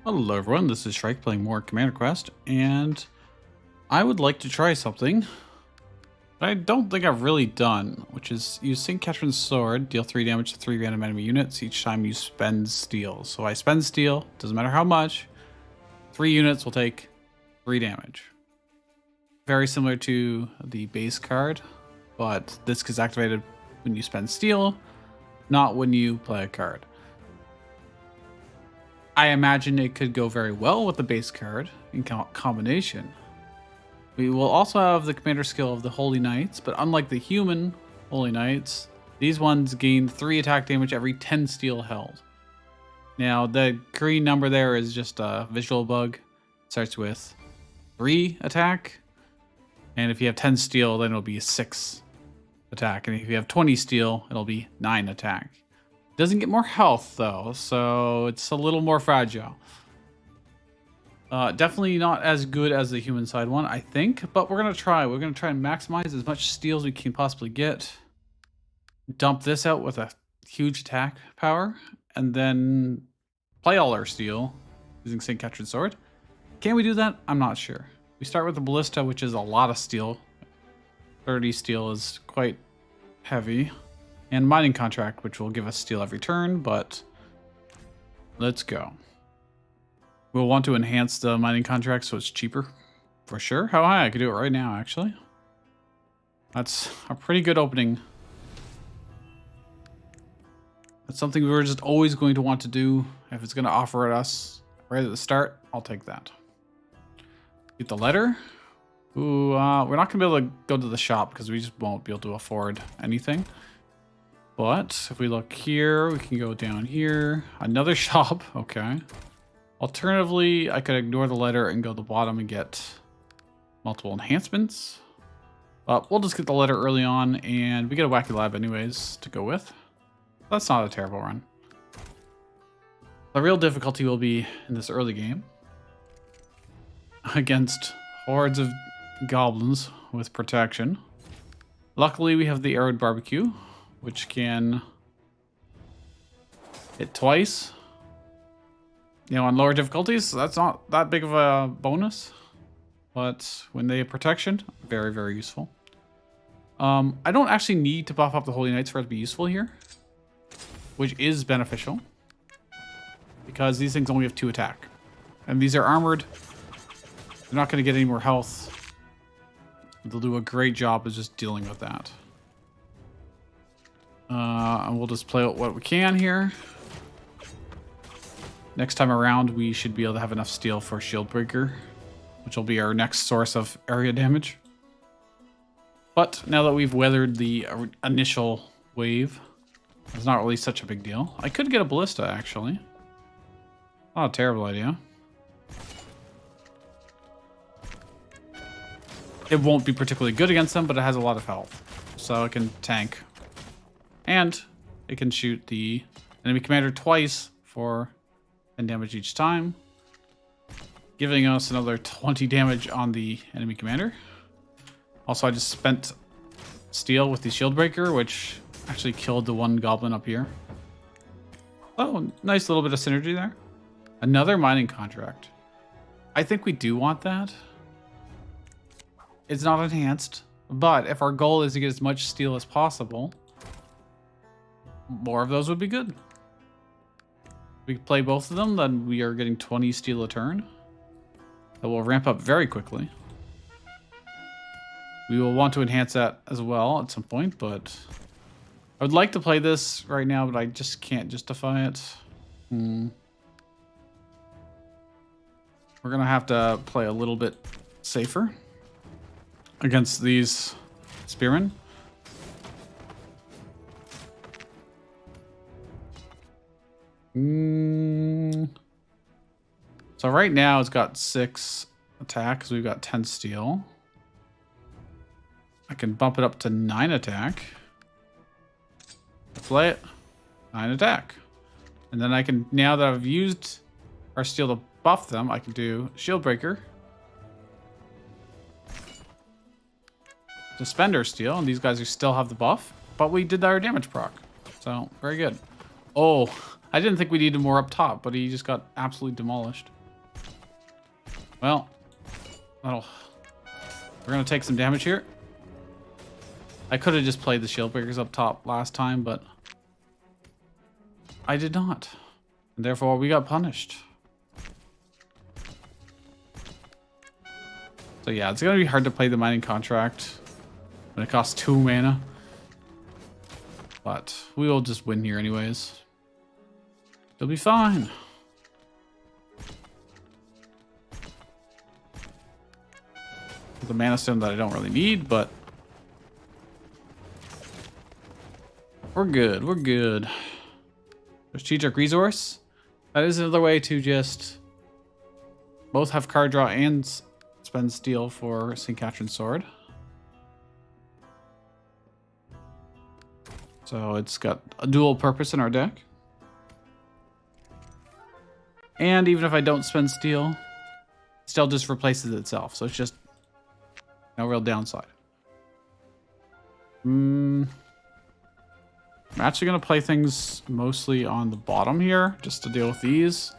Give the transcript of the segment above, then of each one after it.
Hello everyone, this is Shrike playing more Commander Quest, and I would like to try something that I don't think I've really done, which is use St. Catherine's Sword, deal 3 damage to 3 random enemy units each time you spend steel. So I spend steel, doesn't matter how much, 3 units will take 3 damage. Very similar to the base card, but this gets activated when you spend steel, not when you play a card. I imagine it could go very well with the base card in combination. We will also have the commander skill of the Holy Knights, but unlike the human Holy Knights, these ones gain 3 attack damage every 10 steel held. Now, the green number there is just a visual bug. It starts with 3 attack, and if you have 10 steel, then it'll be 6 attack, and if you have 20 steel, it'll be 9 attack. Doesn't get more health though, so it's a little more fragile. Definitely not as good as the human side one, I think, but we're gonna try. We're gonna try and maximize as much steel as we can possibly get. Dump this out with a huge attack power, and then play all our steel using St. Catherine's Sword. Can we do that? I'm not sure. We start with the Ballista, which is a lot of steel. 30 steel is quite heavy. And mining contract, which will give us steel every turn, but let's go. We'll want to enhance the mining contract so it's cheaper for sure. How high? I could do it right now, actually. That's a pretty good opening. That's something we're just always going to want to do. If it's going to offer it us right at the start, I'll take that. Get the letter. Ooh, we're not going to be able to go to the shop because we just won't be able to afford anything. But if we look here, we can go down here. Another shop. Okay. Alternatively, I could ignore the letter and go to the bottom and get multiple enhancements. But we'll just get the letter early on, and we get a Wacky Lab anyways to go with. That's not a terrible run. The real difficulty will be in this early game against hordes of goblins with protection. Luckily, we have the Arid Barbecue, which can hit twice. You know, on lower difficulties, that's not that big of a bonus. But when they have protection, very, very useful. I don't actually need to buff up the Holy Knights for it to be useful here, which is beneficial, because these things only have 2 attack. And these are armored. They're not going to get any more health. They'll do a great job of just dealing with that. And we'll just play out what we can here. Next time around, we should be able to have enough steel for Shield Breaker, which will be our next source of area damage. But now that we've weathered the initial wave, it's not really such a big deal. I could get a Ballista, actually. Not a terrible idea. It won't be particularly good against them, but it has a lot of health. So it can tank. And it can shoot the enemy commander twice for 10 damage each time, giving us another 20 damage on the enemy commander. Also, I just spent steel with the Shield Breaker, which actually killed the one goblin up here. Oh, nice little bit of synergy there. Another mining contract. I think we do want that. It's not enhanced, but if our goal is to get as much steel as possible, more of those would be good. We can play both of them, then we are getting 20 steel a turn. That will ramp up very quickly. We will want to enhance that as well at some point, but I would like to play this right now, but I just can't justify it. We're going to have to play a little bit safer against these spearmen. So right now it's got 6 attack because we've got 10 steel. I can bump it up to 9 attack. Play it. 9 attack. And then I can, now that I've used our steel to buff them, I can do Shield Breaker to spend our steel, and these guys still have the buff, but we did our damage proc. So, very good. Oh, I didn't think we needed more up top, but he just got absolutely demolished. Well, we're gonna take some damage here. I could have just played the shield breakers up top last time, but I did not. And therefore, we got punished. So yeah, it's gonna be hard to play the mining contract when it costs 2 mana. But we will just win here anyways. It'll be fine. The mana stone that I don't really need, but we're good. We're good. Strategic resource. That is another way to just both have card draw and spend steel for St. Catherine's Sword. So it's got a dual purpose in our deck. And even if I don't spend steel, it still just replaces itself. So it's just no real downside. I'm actually going to play things mostly on the bottom here, just to deal with these.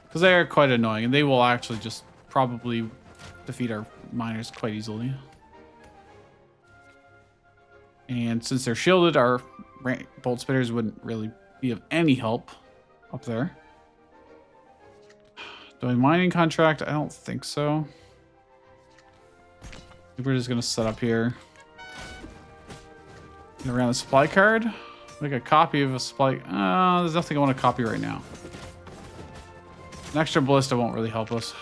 Because they are quite annoying, and they will actually just probably defeat our miners quite easily. And since they're shielded, our bolt spitters wouldn't really be of any help up there. Do I mining contract? I don't think so. I think we're just going to set up here. Get around the supply card. Make a copy of a supply. There's nothing I want to copy right now. An extra ballista won't really help us.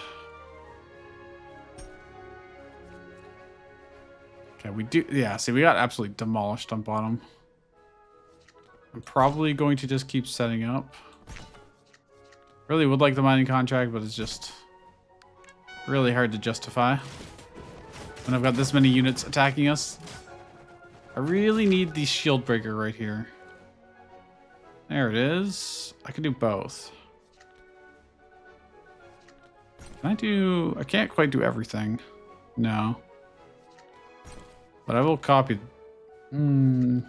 Okay, we do. Yeah, see, we got absolutely demolished on bottom. I'm probably going to just keep setting up. Really would like the mining contract, but it's just really hard to justify when I've got this many units attacking us. I really need the shield breaker right here. There it is. I can do both. Can I do... I can't quite do everything. No. But I will copy... No,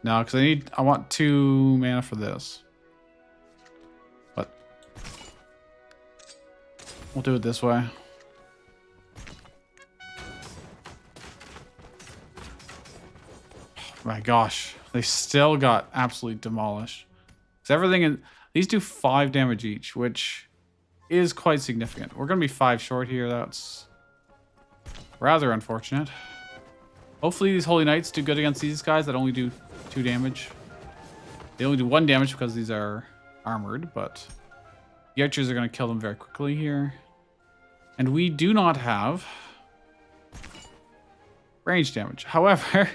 because I want 2 mana for this. But we'll do it this way. My gosh, they still got absolutely demolished. Because everything in these do 5 damage each, which is quite significant. We're gonna be 5 short here. That's rather unfortunate. Hopefully these Holy Knights do good against these guys that only do 2 damage. They only do 1 damage because these are armored, but the archers are gonna kill them very quickly here. And we do not have range damage. However,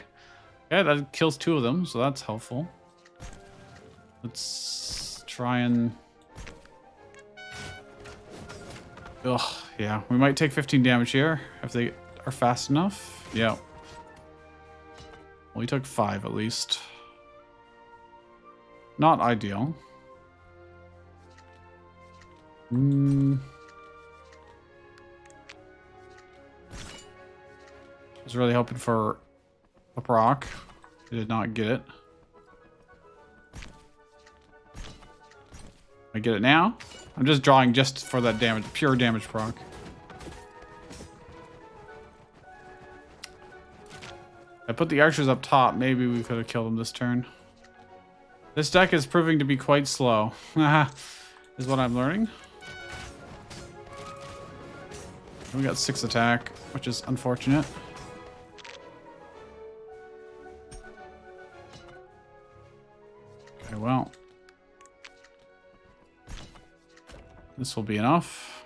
yeah, that kills 2 of them, so that's helpful. Let's try and... Ugh, yeah. We might take 15 damage here if they are fast enough. Yeah. Well, we took 5 at least. Not ideal. I was really hoping for a proc. I did not get it. I get it now. I'm just drawing just for that damage, pure damage proc. I put the archers up top. Maybe we could have killed them this turn. This deck is proving to be quite slow. Is what I'm learning. We got 6 attack, which is unfortunate. Okay, well. This will be enough.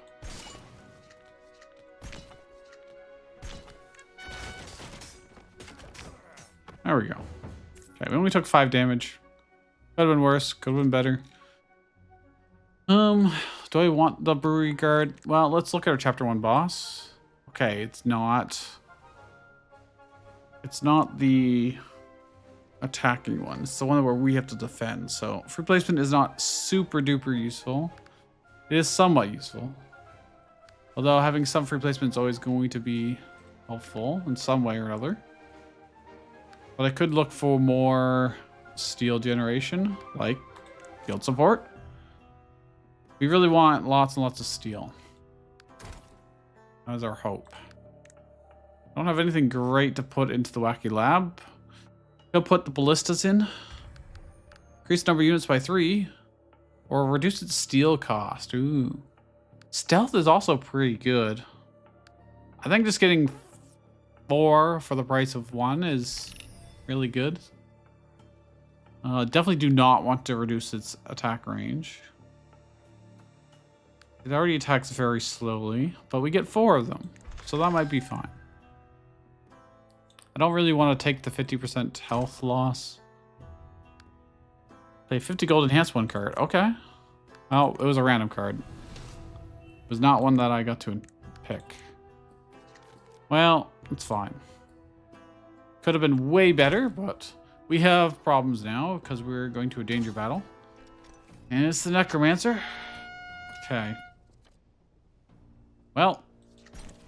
There we go. Okay, we only took 5 damage. Could have been worse. Could have been better. Do I want the brewery guard? Well, let's look at our chapter 1 boss. Okay, it's not the attacking one. It's the one where we have to defend. So free placement is not super duper useful. It is somewhat useful. Although having some free placement is always going to be helpful in some way or other. But I could look for more steel generation, like field support. We really want lots and lots of steel. That is our hope. Don't have anything great to put into the wacky lab. Go put the ballistas in. Increase number of units by 3. Or reduce its steel cost. Ooh. Stealth is also pretty good. I think just getting 4 for the price of 1 is really good. Definitely do not want to reduce its attack range. It already attacks very slowly, but we get 4 of them. So that might be fine. I don't really want to take the 50% health loss. Play 50 gold, enhance 1 card. Okay. Oh, it was a random card. It was not one that I got to pick. Well, it's fine. Could have been way better, but we have problems now because we're going to a danger battle. And it's the Necromancer. Okay. Well,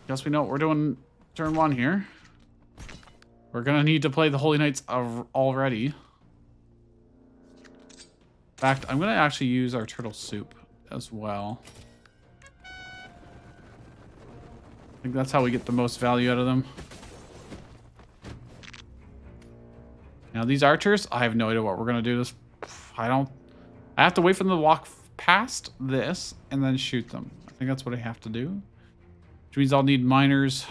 guess we know what we're doing turn 1 here. We're going to need to play the Holy Knights already. In fact, I'm going to actually use our turtle soup as well. I think that's how we get the most value out of them. Now these archers, I have no idea what we're going to do. I have to wait for them to walk past this and then shoot them. I think that's what I have to do. Which means I'll need miners.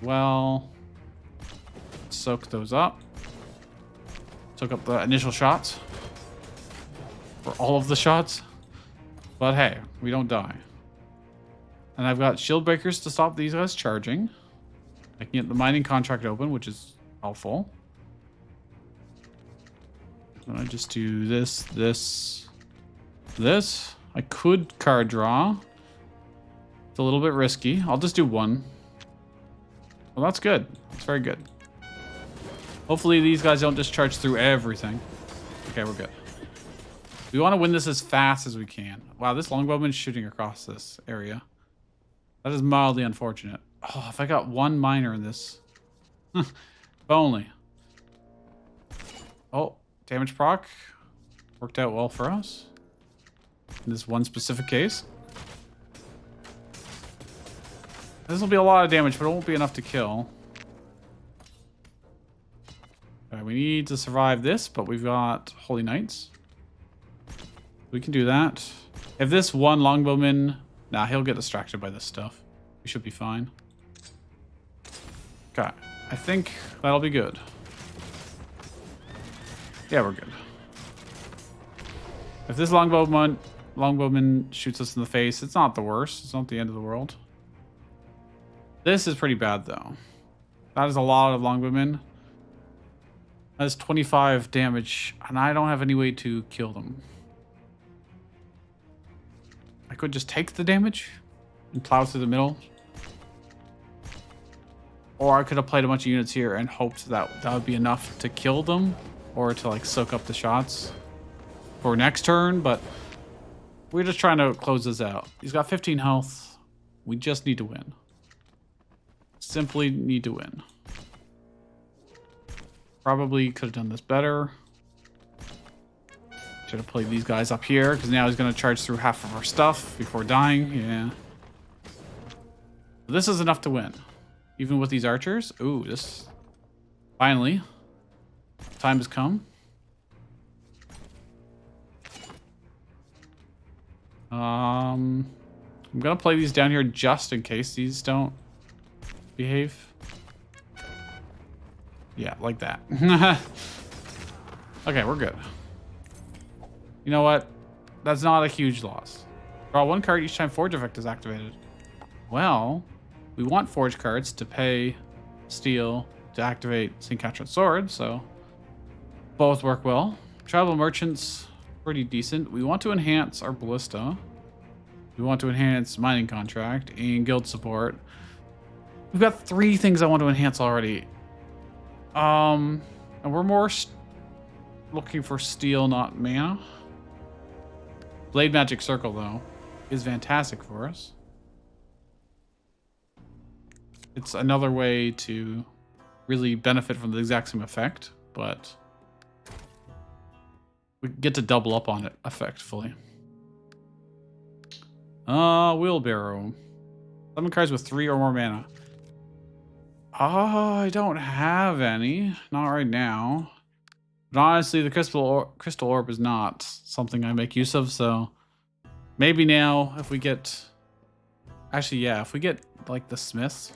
Well, soak those up. Soak up the initial shots. For all of the shots. But hey, we don't die. And I've got shield breakers to stop these guys charging. I can get the mining contract open, which is helpful. I'm gonna just do this, this, this. I could card draw. It's a little bit risky. I'll just do 1. Well, that's good. That's very good. Hopefully these guys don't just charge through everything. Okay, we're good. We want to win this as fast as we can. Wow, this longbowman's shooting across this area. That is mildly unfortunate. Oh, if I got 1 miner in this. If only. Oh, damage proc. Worked out well for us. In this one specific case. This will be a lot of damage, but it won't be enough to kill. Okay, we need to survive this, but we've got Holy Knights. We can do that. If this one longbowman... Nah, he'll get distracted by this stuff. We should be fine. Okay. I think that'll be good. Yeah, we're good. If this longbowman shoots us in the face, it's not the worst. It's not the end of the world. This is pretty bad, though. That is a lot of longbowmen. That is 25 damage, and I don't have any way to kill them. I could just take the damage and plow through the middle. Or I could have played a bunch of units here and hoped that that would be enough to kill them. Or to like soak up the shots for next turn. But we're just trying to close this out. He's got 15 health. We just need to win. Simply need to win. Probably could have done this better. Should have played these guys up here, because now he's going to charge through half of our stuff before dying. Yeah. This is enough to win. Even with these archers. Ooh, this... Finally. Time has come. I'm going to play these down here just in case these don't behave. Yeah, like that. Okay, we're good. You know what? That's not a huge loss. Draw 1 card each time Forge effect is activated. Well, we want Forge cards to pay steel to activate St. Catherine's Sword, so both work well. Travel Merchants, pretty decent. We want to enhance our Ballista. We want to enhance Mining Contract and Guild Support. We've got 3 things I want to enhance already. And we're more looking for steel, not mana. Blade Magic Circle, though, is fantastic for us. It's another way to really benefit from the exact same effect, but we get to double up on it effectively. Wheelbarrow. Summon cards with 3 or more mana. Oh, I don't have any. Not right now. But honestly, the crystal orb is not something I make use of, so maybe now if we get... Actually, yeah, if we get, like, the smiths.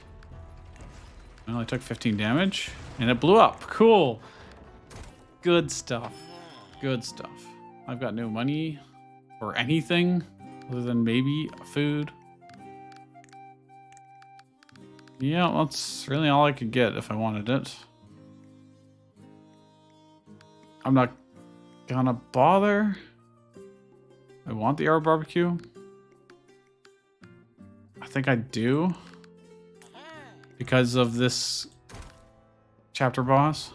I only took 15 damage, and it blew up. Cool. Good stuff. Good stuff. I've got no money or anything other than maybe food. Yeah, that's really all I could get if I wanted it. I'm not gonna bother. I want the hour barbecue. I think I do. Because of this chapter boss.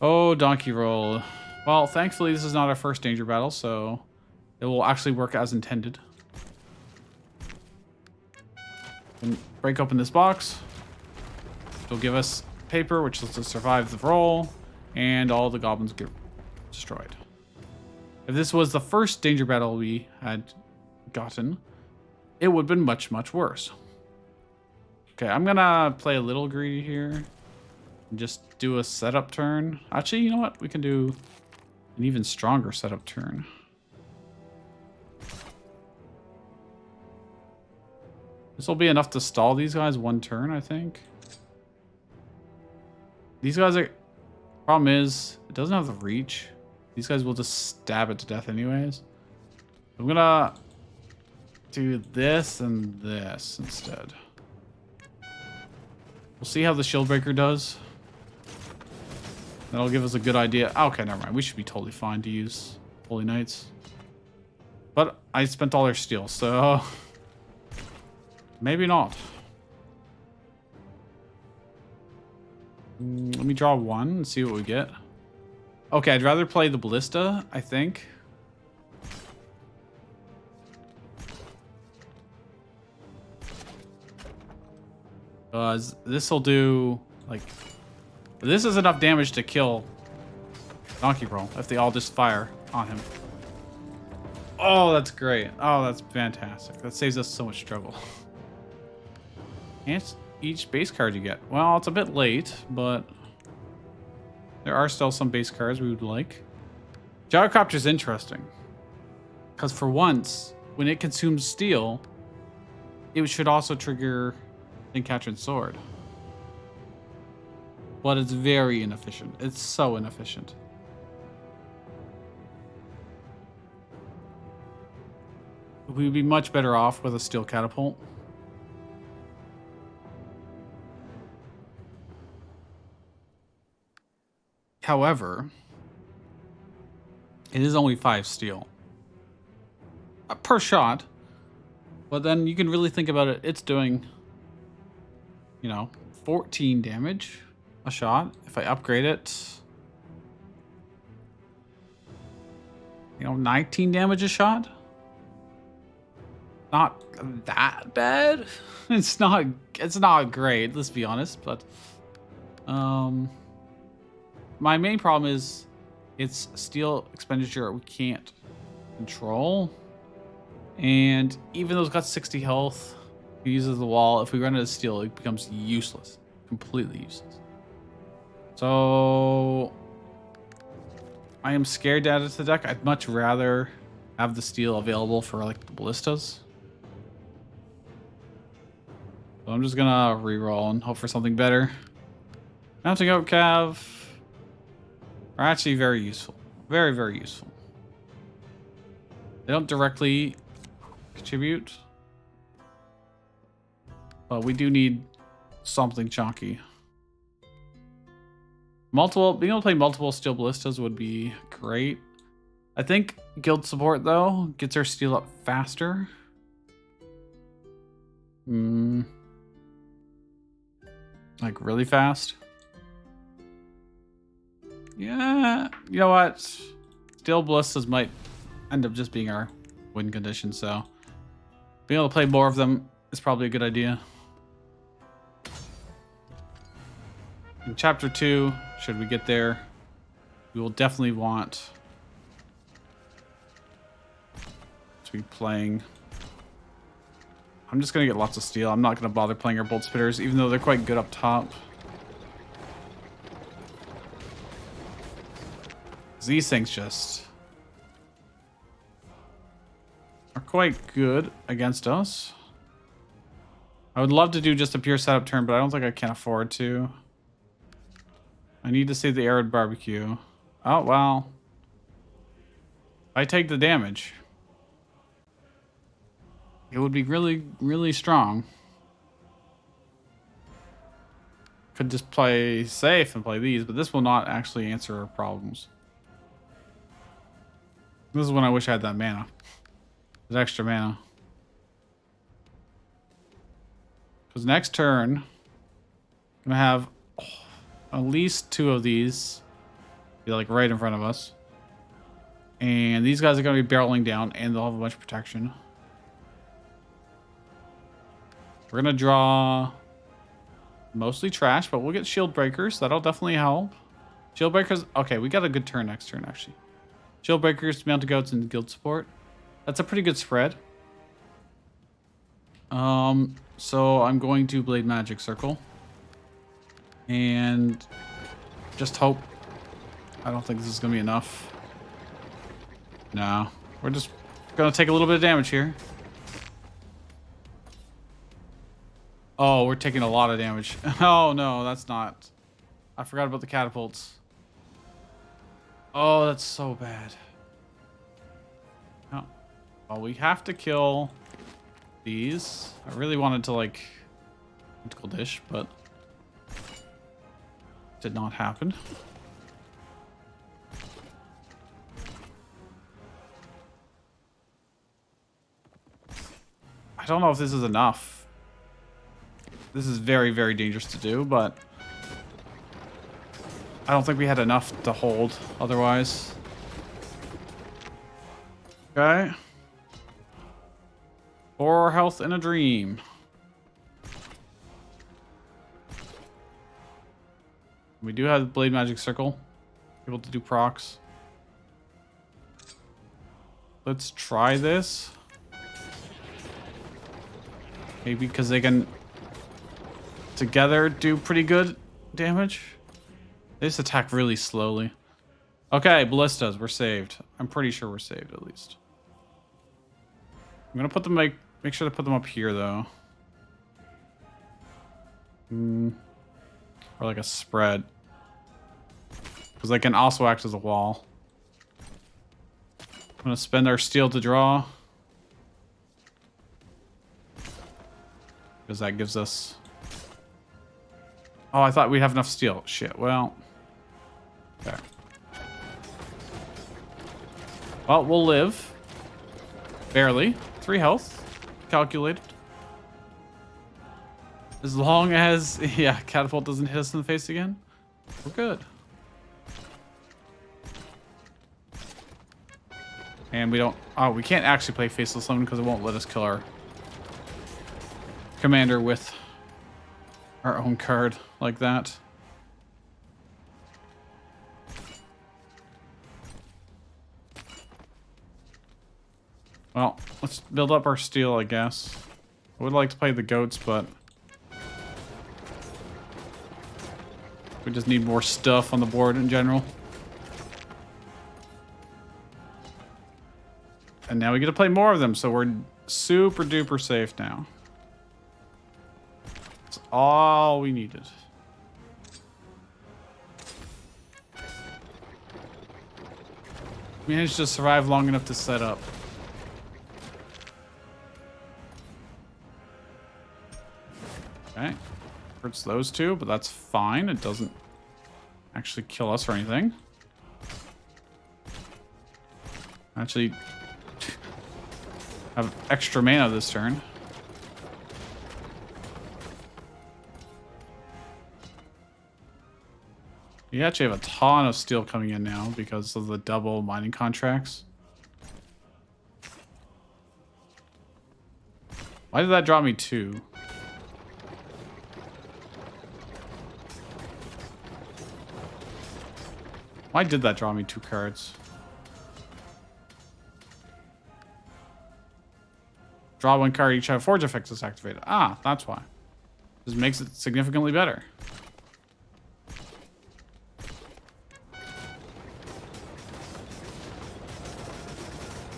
Oh, donkey roll. Well, thankfully this is not our first danger battle, so it will actually work as intended. And break open this box. It'll give us paper, which lets us survive the roll, and all the goblins get destroyed. If this was the first danger battle we had gotten, it would have been much, much worse. Okay, I'm gonna play a little greedy here and just do a setup turn. Actually, you know what? We can do an even stronger setup turn. This will be enough to stall these guys 1 turn, I think. These guys are... Problem is, it doesn't have the reach. These guys will just stab it to death anyways. I'm gonna do this and this instead. We'll see how the shield breaker does. That'll give us a good idea. Okay, never mind. We should be totally fine to use Holy Knights. But I spent all their steel, so... maybe not. Let me draw 1 and see what we get. Okay, I'd rather play the Ballista, I think. This will do, like... This is enough damage to kill Donkey Roll if they all just fire on him. Oh, that's great. Oh, that's fantastic. That saves us so much trouble. And each base card you get. Well, it's a bit late, but there are still some base cards we would like. Gyrocopter is interesting. Because for once, when it consumes steel, it should also trigger Catching Sword. But it's very inefficient. It's so inefficient. We'd be much better off with a steel catapult. However, it is only 5 steel per shot. But then you can really think about it. It's doing, you know, 14 damage a shot. If I upgrade it, you know, 19 damage a shot. Not that bad. It's not great, let's be honest, but my main problem is it's steel expenditure we can't control. And even though it's got 60 health, it uses the wall. If we run out of steel, it becomes useless. Completely useless. So I am scared to add it to the deck. I'd much rather have the steel available for like the ballistas. So I'm just gonna reroll and hope for something better. Mounting Out Cav are actually very useful. Very, very useful. They don't directly contribute, but we do need something chunky. Being able to play multiple steel ballistas would be great. I think guild support though gets our steel up faster. Like really fast. Yeah, you know what? Steel ballistas might end up just being our win condition, so being able to play more of them is probably a good idea. In chapter 2, should we get there, we will definitely want be playing. I'm just going to get lots of steel. I'm not going to bother playing our bolt spitters, even though they're quite good up top. These things just are quite good against us. I would love to do just a pure setup turn, but I don't think I can afford to. I need to save the arid barbecue. Oh, well. I take the damage. It would be really, really strong. Could just play safe and play these, but this will not actually answer our problems. This is when I wish I had that mana. That extra mana. Because next turn, I'm going to have at least 2 of these. Be like right in front of us. And these guys are going to be barreling down, and they'll have a bunch of protection. We're going to draw mostly trash, but we'll get shield breakers. That'll definitely help. Shield breakers. Okay, we got a good turn next turn, actually. Shield breakers, mounted goats, and guild support. That's a pretty good spread. So I'm going to Blade Magic Circle. And just hope. I don't think this is going to be enough. No. We're just going to take a little bit of damage here. Oh, we're taking a lot of damage. Oh, no, that's not. I forgot about the catapults. Oh, that's so bad. Oh. Well, we have to kill these. I really wanted to, like, tentacle dish, but did not happen. I don't know if this is enough. This is very, very dangerous to do, but I don't think we had enough to hold otherwise. Okay. 4 health in a dream. We do have Blade Magic Circle. Able to do procs. Let's try this. Maybe because they can together do pretty good damage. They just attack really slowly. Okay, ballistas, we're saved. I'm pretty sure we're saved at least. I'm gonna put them make sure to put them up here though. Or like a spread. Because they can also act as a wall. I'm gonna spend our steel to draw. Because that gives us... Oh, I thought we'd have enough steel. Shit, well... Okay. Well, we'll live. Barely. 3 health. Calculated. As long as... Yeah, catapult doesn't hit us in the face again. We're good. And we don't... Oh, we can't actually play Faceless Summon because it won't let us kill our commander with our own card like that. Well, let's build up our steel, I guess. I would like to play the goats, but we just need more stuff on the board in general. And now we get to play more of them, so we're super duper safe now. That's all we needed. Managed to survive long enough to set up. Okay. Hurts those two, but that's fine. It doesn't actually kill us or anything. Actually... have extra mana this turn. You actually have a ton of steel coming in now because of the double mining contracts. Why did that draw me 2? Why did that draw me 2 cards? Draw one card, each have forge effects is activated. Ah, that's why. This makes it significantly better.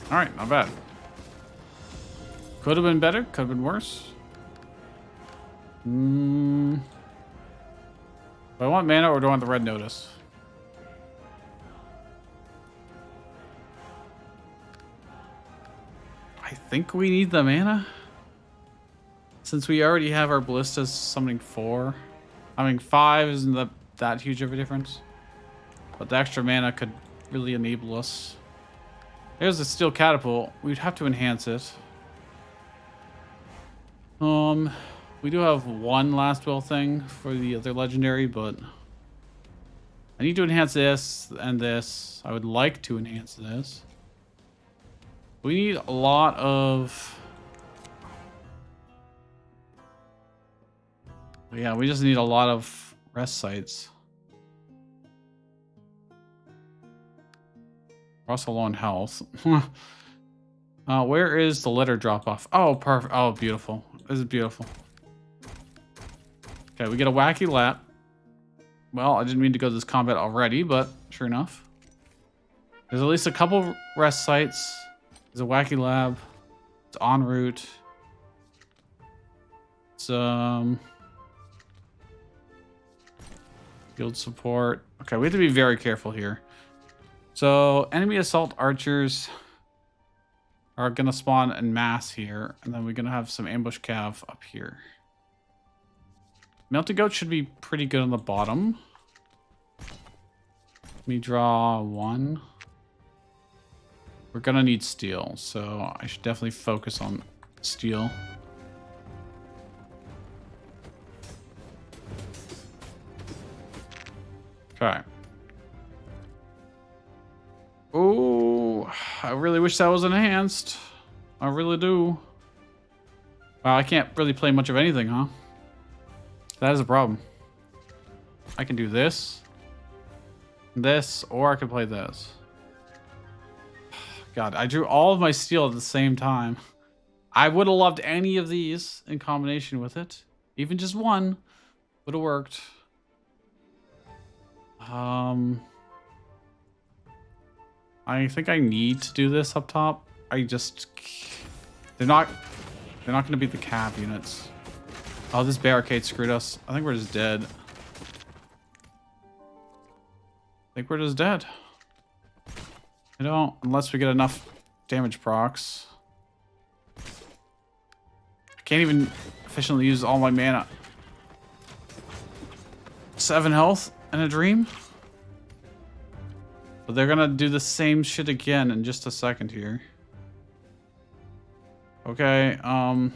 Alright, not bad. Could have been better, could have been worse. Do I want mana or do I want the red notice? I think we need the mana. Since we already have our ballistas summoning 4. I mean 5 isn't that huge of a difference. But the extra mana could really enable us. There's the steel catapult. We'd have to enhance it. We do have one last will thing for the other legendary, but I need to enhance this and this. I would like to enhance this. We need a lot of... Yeah, we just need a lot of rest sites. We're also low on health. Where is the letter drop off? Oh, perfect. Oh, beautiful. This is beautiful. Okay, we get a wacky lap. Well, I didn't mean to go to this combat already, but sure enough. There's at least a couple rest sites. There's a wacky lab. It's en route. It's field support. Okay, we have to be very careful here. So enemy assault archers are gonna spawn en masse here, and then we're gonna have some ambush cav up here. Melted goat should be pretty good on the bottom. Let me draw one. We're gonna need steel, so I should definitely focus on steel. Okay. Oh, I really wish that was enhanced. I really do. Wow, I can't really play much of anything, huh? That is a problem. I can do this, or I can play this. God, I drew all of my steel at the same time. I would have loved any of these in combination with it. Even just one would have worked. I think I need to do this up top. They're not going to beat the cav units. Oh, this barricade screwed us. I think we're just dead. I don't, unless we get enough damage procs. I can't even efficiently use all my mana. 7 health and a dream. But they're gonna do the same shit again in just a second here. Okay, I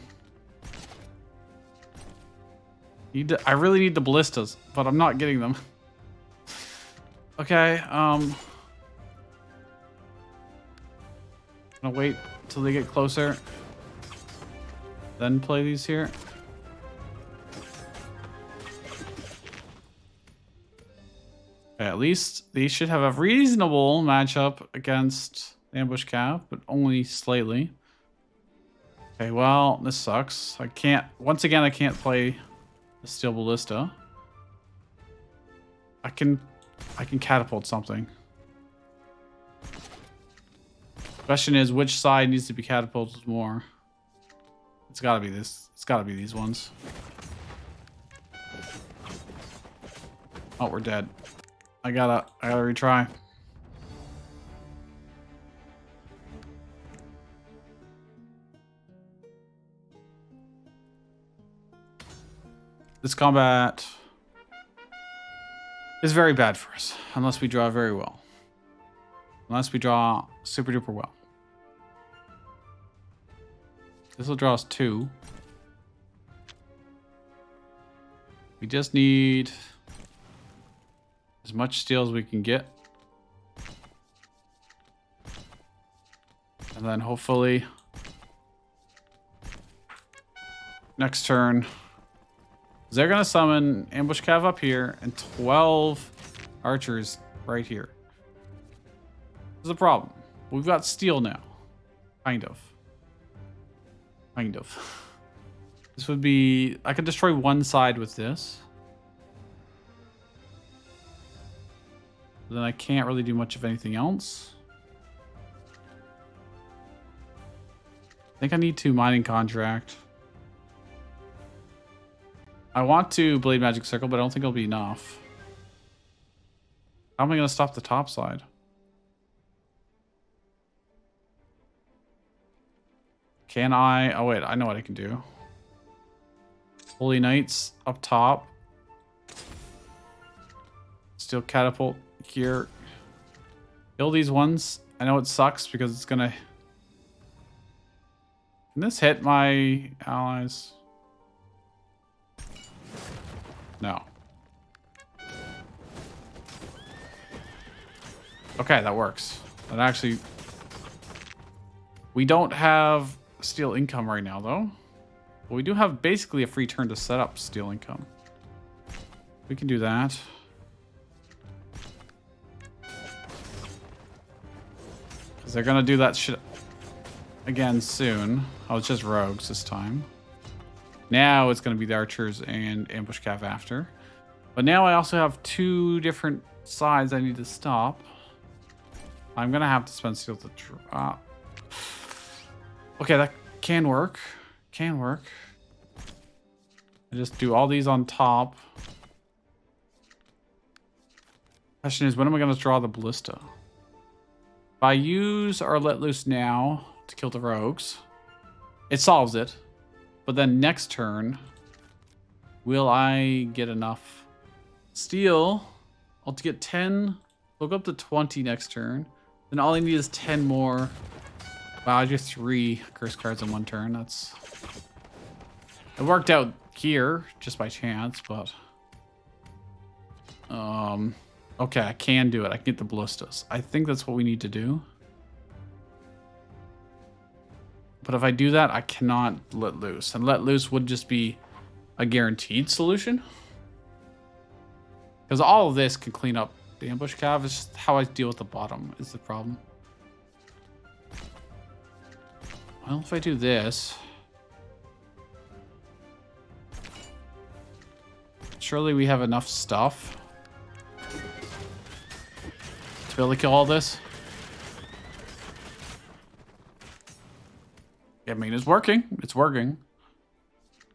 really need the ballistas, but I'm not getting them. Okay, I'm gonna wait until they get closer, then play these here. Okay, at least these should have a reasonable matchup against the ambush cav, but only slightly. Okay, well, this sucks. Once again, I can't play the steel ballista. I can catapult something. Question is, which side needs to be catapulted more? It's gotta be this. It's gotta be these ones. Oh, we're dead. I gotta retry. This combat is very bad for us, unless we draw very well. Unless we draw super duper well. This will draw us 2. We just need as much steel as we can get. And then hopefully next turn, they're going to summon ambush cav up here and 12 archers right here. This is a problem. We've got steel now. Kind of. Kind of. This would be... I could destroy one side with this. Then I can't really do much of anything else. I think I need to mining contract. I want to Blade Magic Circle, but I don't think it'll be enough. How am I going to stop the top side? Can I... Oh, wait. I know what I can do. Holy Knights up top. Steel Catapult here. Kill these ones. I know it sucks because it's going to... Can this hit my allies? No. Okay, that works. That actually... We don't have steel income right now, though. But we do have basically a free turn to set up steel income. We can do that. Because they're going to do that shit again soon. Oh, it's just rogues this time. Now it's going to be the archers and ambush cav after. But now I also have two different sides I need to stop. I'm going to have to spend steel to drop. Okay, that can work. Can work. I just do all these on top. Question is, when am I going to draw the ballista? If I use or let loose now to kill the rogues, it solves it. But then next turn, will I get enough steel? I'll get 10. We'll go up to 20 next turn. Then all I need is 10 more. Wow, I just 3 curse cards in one turn. That's... It worked out here, just by chance, but... Okay, I can do it. I can get the ballistas. I think that's what we need to do. But if I do that, I cannot let loose. And let loose would just be a guaranteed solution. Because all of this can clean up the ambush cav. It's just how I deal with the bottom is the problem. Well, if I do this... Surely we have enough stuff to be able to kill all this. I mean, it's working. It's working.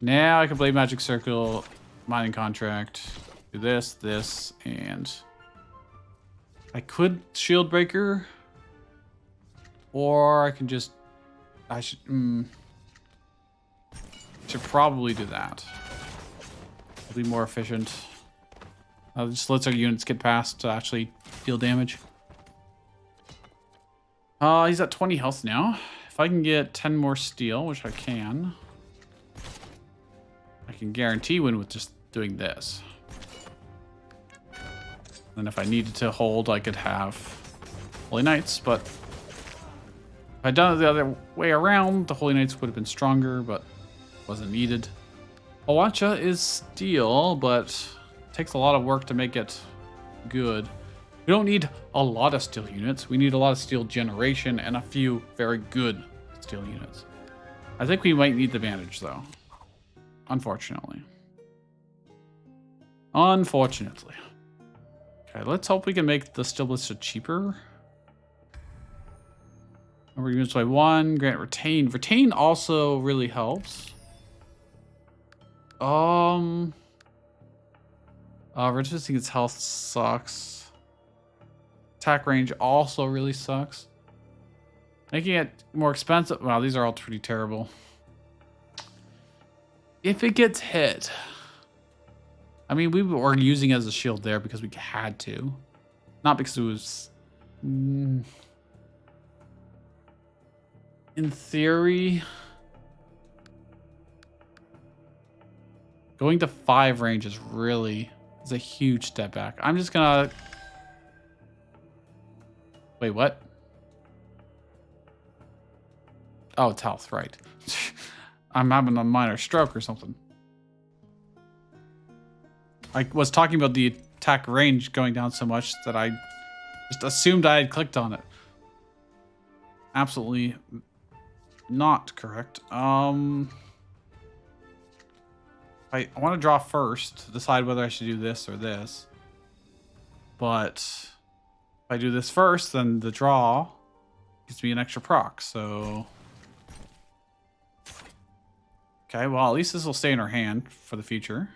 Now I can Blade Magic Circle, mining contract, do this, this, and I could Shield Breaker, or I can just, I should probably do that. It'll be more efficient. Just lets our units get past to actually deal damage. He's at 20 health now. If I can get 10 more steel, which I can guarantee win with just doing this. And if I needed to hold, I could have Holy Knights, but if I'd done it the other way around, the Holy Knights would have been stronger, but wasn't needed. Awacha is steel, but it takes a lot of work to make it good. We don't need a lot of steel units. We need a lot of steel generation and a few very good steel units. I think we might need the bandage, though. Unfortunately. Unfortunately. Okay, let's hope we can make the steel ballista cheaper. Number of units by 1. Grant retain. Retain also really helps. Reducing its health sucks. Attack range also really sucks. Making it more expensive. Wow, these are all pretty terrible. If it gets hit, I mean, we were using it as a shield there because we had to, not because it was. In theory, going to 5 range is a huge step back. I'm just gonna... Wait, what? Oh, it's health, right. I'm having a minor stroke or something. I was talking about the attack range going down so much that I just assumed I had clicked on it. Absolutely not correct. I want to draw first to decide whether I should do this or this. But if I do this first, then the draw gives me an extra proc, so... Okay, well, at least this will stay in our hand for the future.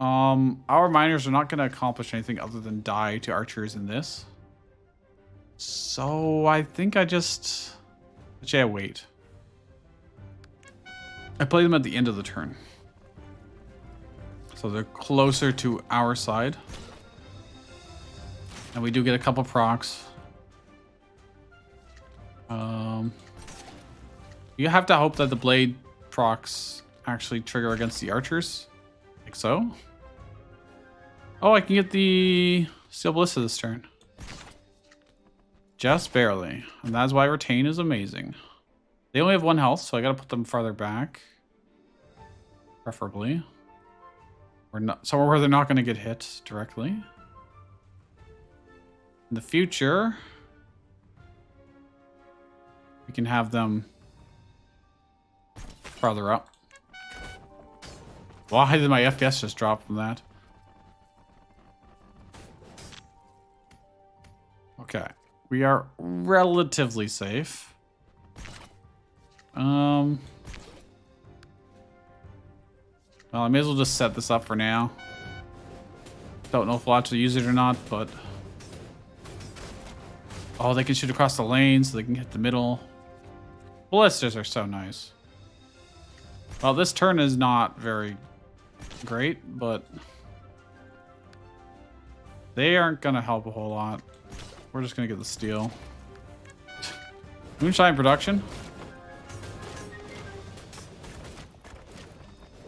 Our miners are not going to accomplish anything other than die to archers in this. So I think I just... Actually, I wait. I play them at the end of the turn. So they're closer to our side. And we do get a couple procs. You have to hope that the blade procs actually trigger against the archers. Like so. Oh, I can get the Steel Ballista this turn. Just barely. And that's why Retain is amazing. They only have 1 health, so I gotta put them farther back. Preferably. Or not, somewhere where they're not gonna get hit directly. In the future, we can have them farther up. Why did my FPS just drop from that? Okay. We are relatively safe. Well, I may as well just set this up for now. Don't know if we'll actually use it or not, but... Oh, they can shoot across the lane, so they can hit the middle. Ballistas are so nice. Well, this turn is not very great, but... They aren't going to help a whole lot. We're just going to get the steel. Moonshine production.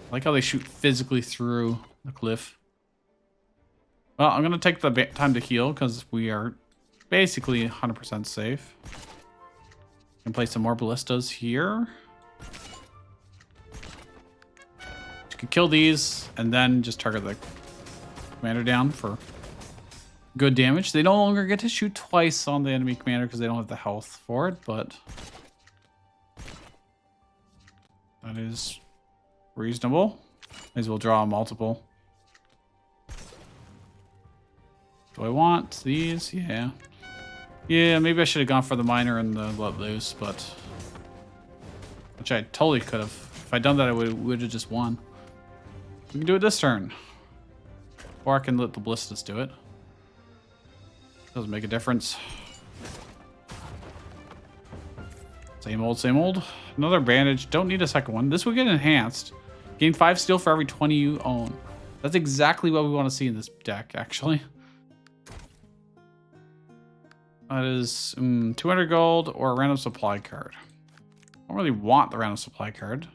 I like how they shoot physically through the cliff. Well, I'm going to take the time to heal because we are basically 100% safe. Can place some more ballistas here. You can kill these and then just target the commander down for good damage. They no longer get to shoot twice on the enemy commander because they don't have the health for it, but that is reasonable. May as well draw multiple. Do I want these? Yeah. Yeah, maybe I should have gone for the miner and the let loose, but... Which I totally could have. If I'd done that, I would have just won. We can do it this turn. Or I can let the ballistas do it. Doesn't make a difference. Same old, same old. Another bandage. Don't need a second one. This will get enhanced. Gain 5 steel for every 20 you own. That's exactly what we want to see in this deck, actually. That is 200 gold or a random supply card. I don't really want the random supply card.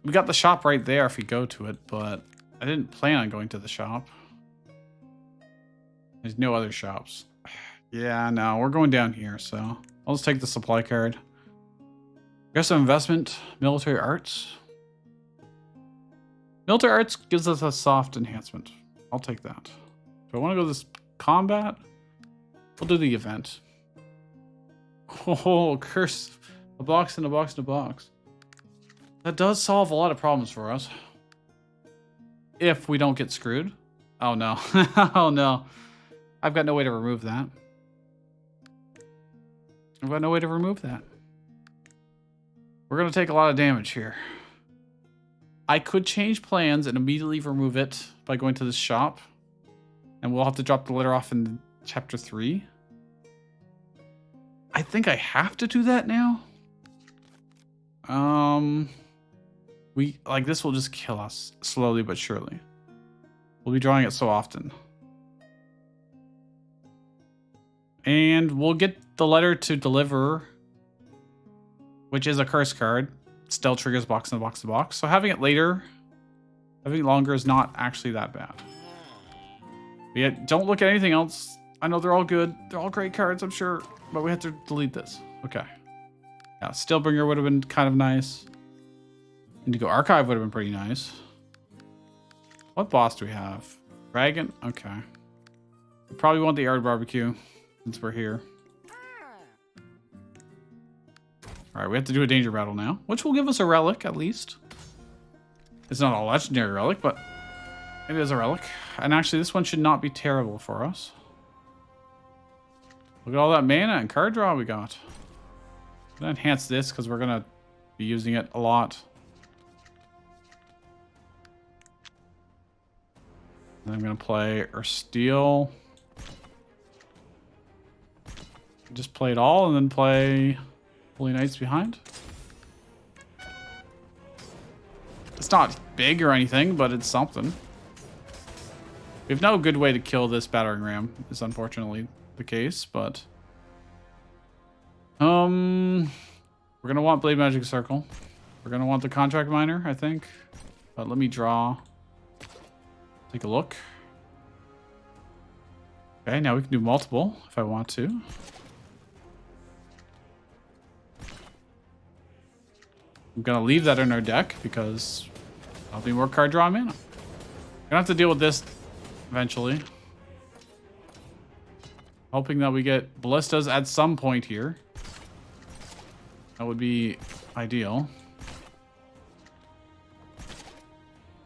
We got the shop right there if we go to it, but I didn't plan on going to the shop. There's no other shops. Yeah, no, we're going down here, so I'll just take the supply card. Aggressive investment, military arts. Military arts gives us a soft enhancement. I'll take that. Do I want to go this combat? We'll do the event. Oh, curse. A box in a box in a box. That does solve a lot of problems for us. If we don't get screwed. Oh no. Oh no. I've got no way to remove that. I've got no way to remove that. We're going to take a lot of damage here. I could change plans and immediately remove it by going to this shop. And we'll have to drop the letter off in chapter 3. I think I have to do that now. This will just kill us slowly but surely. We'll be drawing it so often. And we'll get the letter to deliver, which is a curse card. Still triggers box in a box in a box. So having it later, having it longer is not actually that bad. But yeah, don't look at anything else. I know they're all good. They're all great cards, I'm sure. But we have to delete this. Okay. Yeah, Steelbringer would have been kind of nice. Indigo Archive would have been pretty nice. What boss do we have? Dragon? Okay. We probably want the Yard Barbecue since we're here. Alright, we have to do a danger battle now, which will give us a relic, at least. It's not a legendary relic, but it is a relic. And actually, this one should not be terrible for us. Look at all that mana and card draw we got. I'm gonna enhance this because we're gonna be using it a lot. And I'm gonna play our steel. Just play it all and then play Holy Knights behind. It's not big or anything, but it's something. We have no good way to kill this battering ram, is unfortunately the case, but we're gonna want Blade Magic Circle. We're gonna want the Contract Miner, I think. But let me draw. Take a look. Okay, now we can do multiple if I want to. I'm gonna leave that in our deck because I'll be more card draw mana. Gonna have to deal with this eventually. Hoping that we get ballistas at some point here. That would be ideal.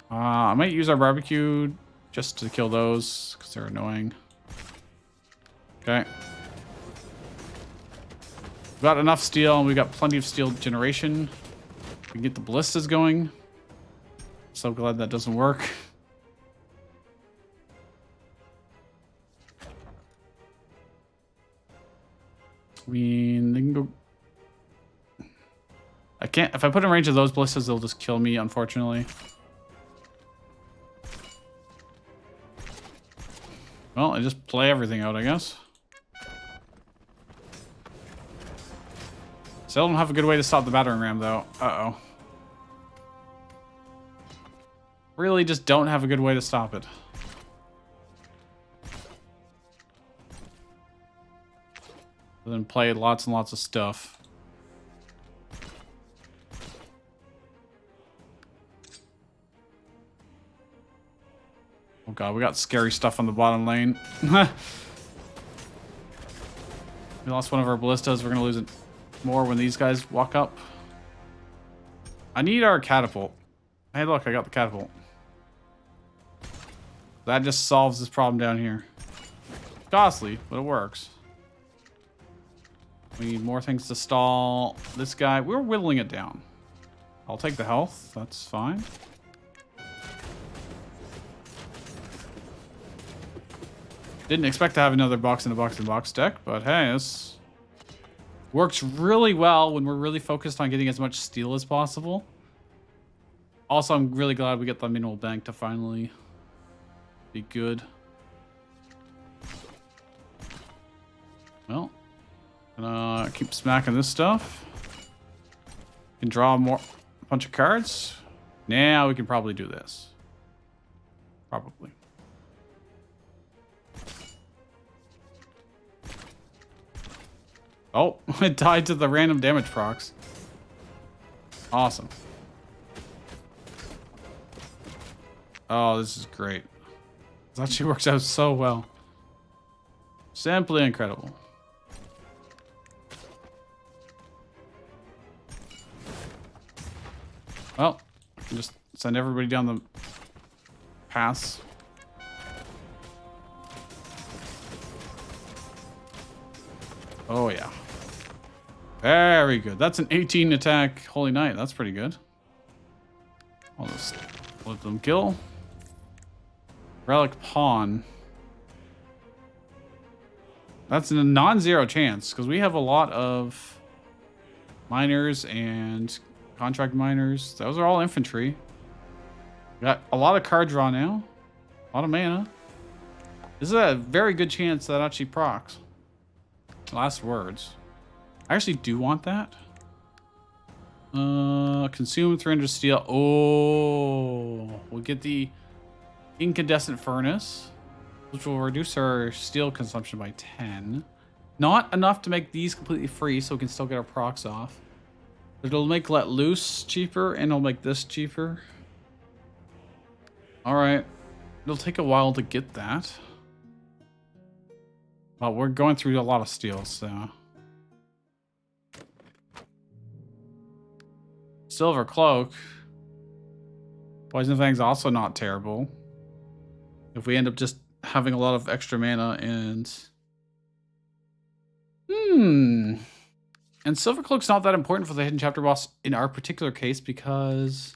I might use our barbecue just to kill those because they're annoying. Okay. We've got enough steel and we've got plenty of steel generation. We can get the ballistas going. So glad that doesn't work. I mean, they can go. I can't. If I put in range of those ballistas, they'll just kill me, unfortunately. Well, I just play everything out, I guess. Still don't have a good way to stop the battering ram, though. Uh-oh. Really just don't have a good way to stop it. Then play lots and lots of stuff. Oh god, we got scary stuff on the bottom lane. We lost one of our ballistas. We're gonna lose it more when these guys walk up. I need our catapult. Hey look, I got the catapult. That just solves this problem down here. Costly, but it works. We need more things to stall this guy. We're whittling it down. I'll take the health. That's fine. Didn't expect to have another box in a box in a box deck, but hey, this works really well when we're really focused on getting as much steel as possible. Also, I'm really glad we get the mineral bank to finally be good. Well, gonna keep smacking this stuff. Can draw a bunch of cards. Now we can probably do this. Probably. Oh, it died to the random damage procs. Awesome. Oh, this is great. This actually works out so well. Simply incredible. Well, I can just send everybody down the paths. Oh, yeah. Very good. That's an 18 attack Holy Knight. That's pretty good. I'll just let them kill. Relic Pawn. That's a non-zero chance because we have a lot of miners and contract miners. Those are all infantry. We got a lot of card draw now. A lot of mana. This is a very good chance that actually procs. Last words. I actually do want that. Consume 300 steel. Oh, we'll get the incandescent furnace, which will reduce our steel consumption by 10. Not enough to make these completely free, so we can still get our procs off. But it'll make Let Loose cheaper, and it'll make this cheaper. All right, it'll take a while to get that. Well, we're going through a lot of steel, so. Silver Cloak. Poison Fang's also not terrible. If we end up just having a lot of extra mana and... And Silver Cloak's not that important for the Hidden Chapter boss in our particular case because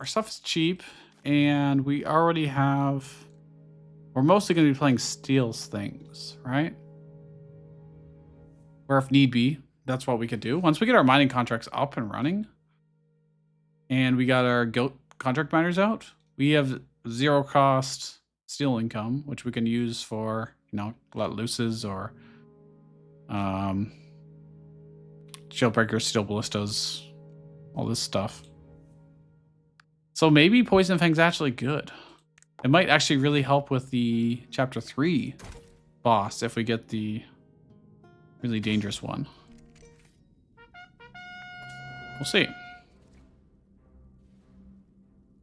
our stuff is cheap and we already have... We're mostly going to be playing Steel's things, right? Or if need be, that's what we could do. Once we get our mining contracts up and running and we got our guild contract miners out, we have 0 cost steel income, which we can use for, you know, let looses or shield breakers, steel ballistas, all this stuff. So maybe Poison Fang's actually good. It might actually really help with the chapter 3 boss if we get the really dangerous one. We'll see.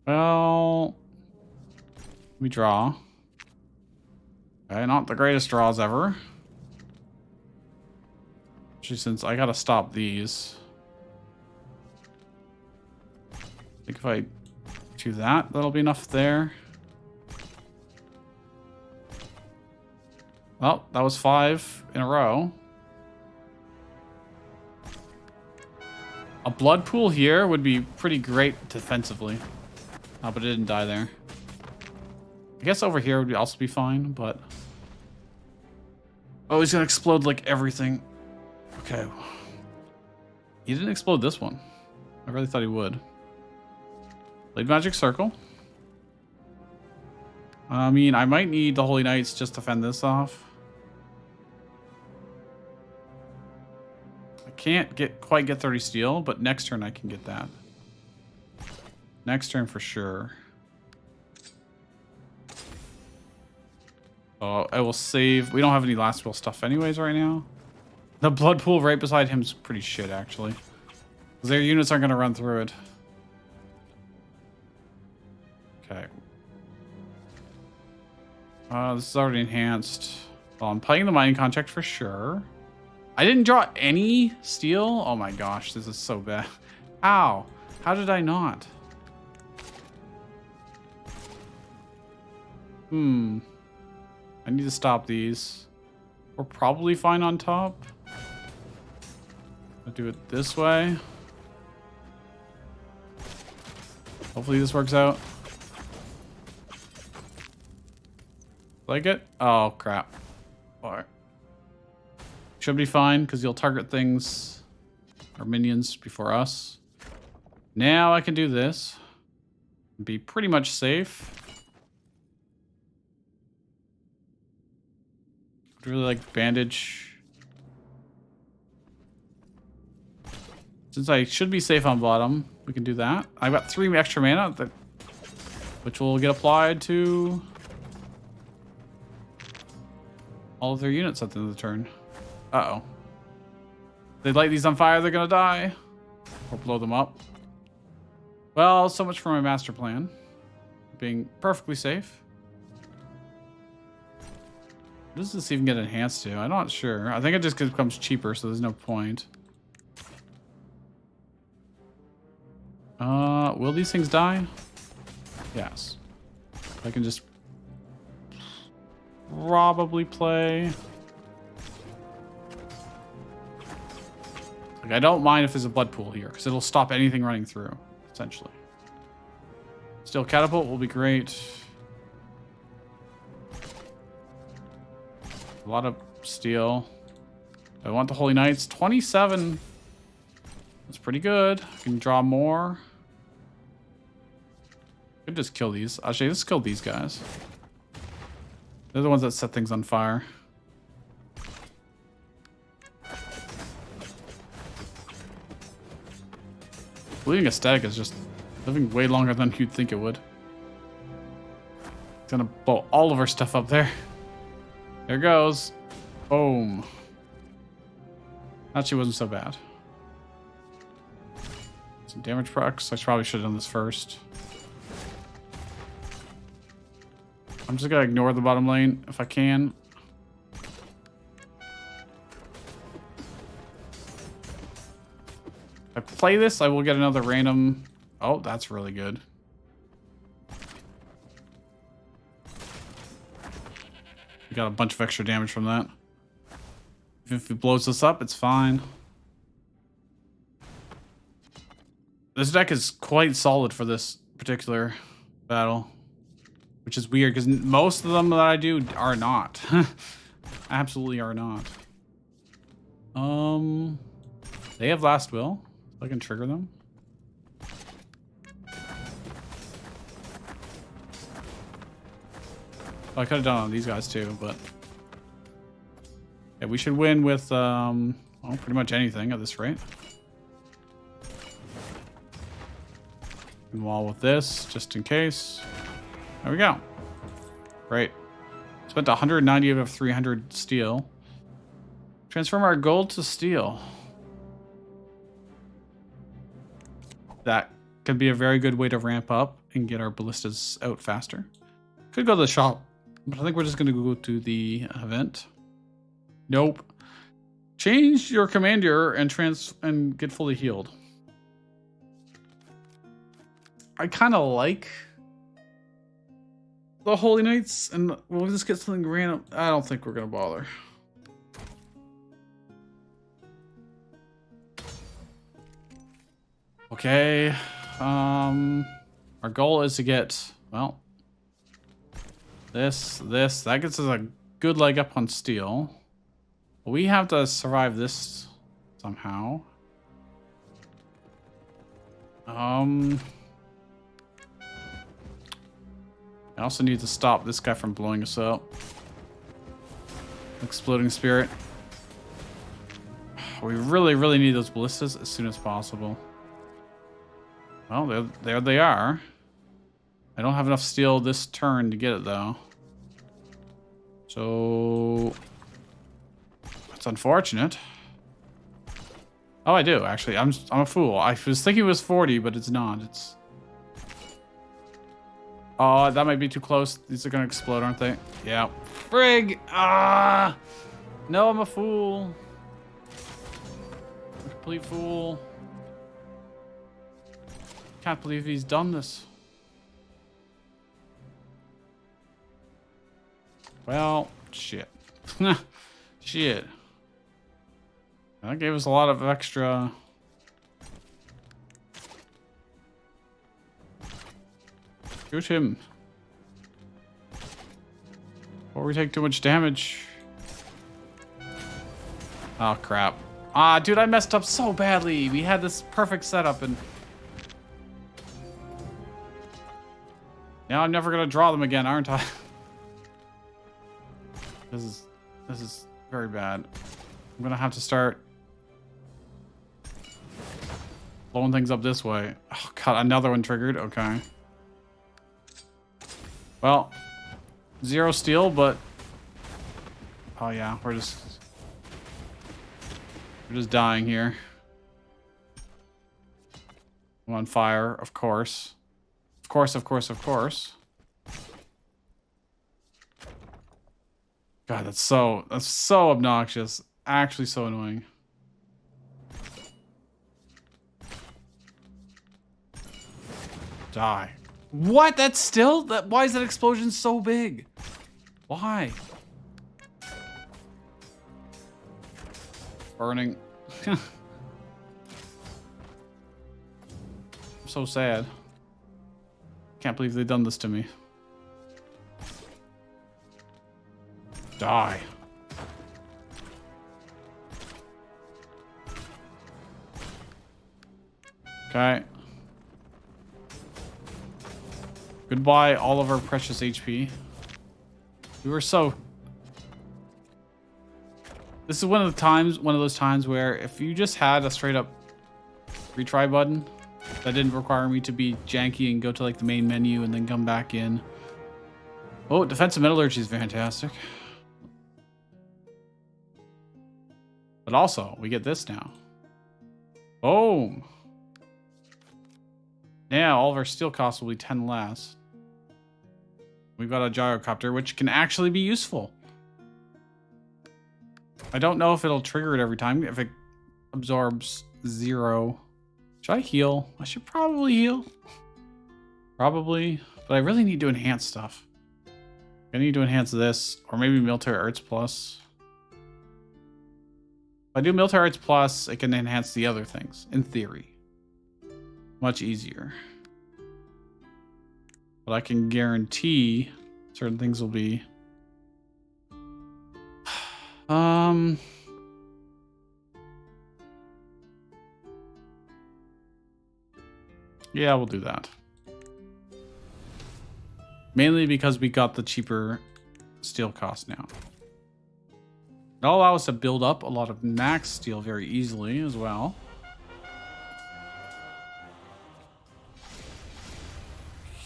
Well, we draw. Okay, not the greatest draws ever. Actually, since I gotta stop these. I think if I do that, that'll be enough there. Well, that was 5 in a row. A blood pool here would be pretty great defensively. Oh, but it didn't die there. I guess over here would also be fine, but... Oh, he's gonna explode like everything. Okay. He didn't explode this one. I really thought he would. Blade Magic Circle. I mean, I might need the Holy Knights just to fend this off. I can't quite get 30 steel, but next turn I can get that. Next turn for sure. Oh, I will save. We don't have any last will stuff anyways right now. The blood pool right beside him is pretty shit, actually. Because their units aren't going to run through it. Okay. This is already enhanced. Well, I'm playing the mining contract for sure. I didn't draw any steel. Oh my gosh, this is so bad. Ow. How did I not? I need to stop these. We're probably fine on top. I'll do it this way. Hopefully this works out. Like it? Oh, crap. Alright. Should be fine, because you'll target things, or minions, before us. Now I can do this. Be pretty much safe. I'd really like bandage. Since I should be safe on bottom, we can do that. I've got 3 extra mana, which will get applied to all of their units at the end of the turn. Uh-oh. They light these on fire, they're gonna die. Or blow them up. Well, so much for my master plan. Being perfectly safe. Does this even get enhanced to? I'm not sure. I think it just becomes cheaper, so there's no point. Will these things die? Yes. I can just probably play. Like, I don't mind if there's a blood pool here, because it'll stop anything running through, essentially. Steel catapult will be great. A lot of steel. I want the Holy Knights. 27. That's pretty good. I can draw more. I could just kill these. Actually, let's kill these guys. They're the ones that set things on fire. Bleeding Aesthetic is just living way longer than you'd think it would. It's gonna blow all of our stuff up there. There goes. Boom. Actually wasn't so bad. Some damage procs. I probably should have done this first. I'm just gonna ignore the bottom lane if I can. If I I play this, I will get another random... Oh, that's really good. We got a bunch of extra damage from that. If it blows us up, it's fine. This deck is quite solid for this particular battle, which is weird because most of them that I do are not. Absolutely are not. They have last will. I can trigger them. I could have done it on these guys too, but yeah, we should win with well, pretty much anything at this rate. And wall with this, just in case. There we go. Great. Spent 190 out of 300 steel. Transform our gold to steel. That could be a very good way to ramp up and get our ballistas out faster. Could go to the shop, but I think we're just going to go to the event. Nope. Change your commander and get fully healed. I kind of like the Holy Knights, and we'll just get something random. I don't think we're going to bother. Okay. Our goal is to get, well, this. That gets us a good leg up on steel. We have to survive this somehow. I also need to stop this guy from blowing us up. Exploding Spirit. We really need those ballistas as soon as possible. Well, there they are. I don't have enough steel this turn to get it, though. So... that's unfortunate. Oh, I do, actually. I'm a fool. I was thinking it was 40, but it's not. It's... oh, that might be too close. These are gonna explode, aren't they? Yeah. Frig! Ah! No, I'm a fool. I'm a complete fool. Can't believe he's done this. Well, shit. Shit. That gave us a lot of extra... shoot him. Before we take too much damage. Oh, crap. Ah, dude, I messed up so badly. We had this perfect setup and... now I'm never gonna draw them again, aren't I? This is very bad. I'm gonna have to start blowing things up this way. Oh god, another one triggered. Okay. Well, 0 steel, but oh yeah, we're just dying here. I'm on fire, of course. Of course. God, that's so obnoxious. Actually so annoying. Die. What? That's still... why is that explosion so big? Why? Burning. I'm so sad. Can't believe they've done this to me. Die. Okay. Goodbye, all of our precious HP. We were so... this is one of those times where if you just had a straight up retry button that didn't require me to be janky and go to like the main menu and then come back in. Oh, defensive metallurgy is fantastic. But also, we get this now. Boom. Now, all of our steel costs will be 10 less. We've got a gyrocopter, which can actually be useful. I don't know if it'll trigger it every time, if it absorbs 0 Should I heal? I should probably heal. Probably. But I really need to enhance stuff. I need to enhance this. Or maybe Military Arts Plus. If I do Military Arts Plus, it can enhance the other things. In theory. Much easier. But I can guarantee certain things will be... Yeah, we'll do that. Mainly because we got the cheaper steel cost now. It'll allow us to build up a lot of max steel very easily as well.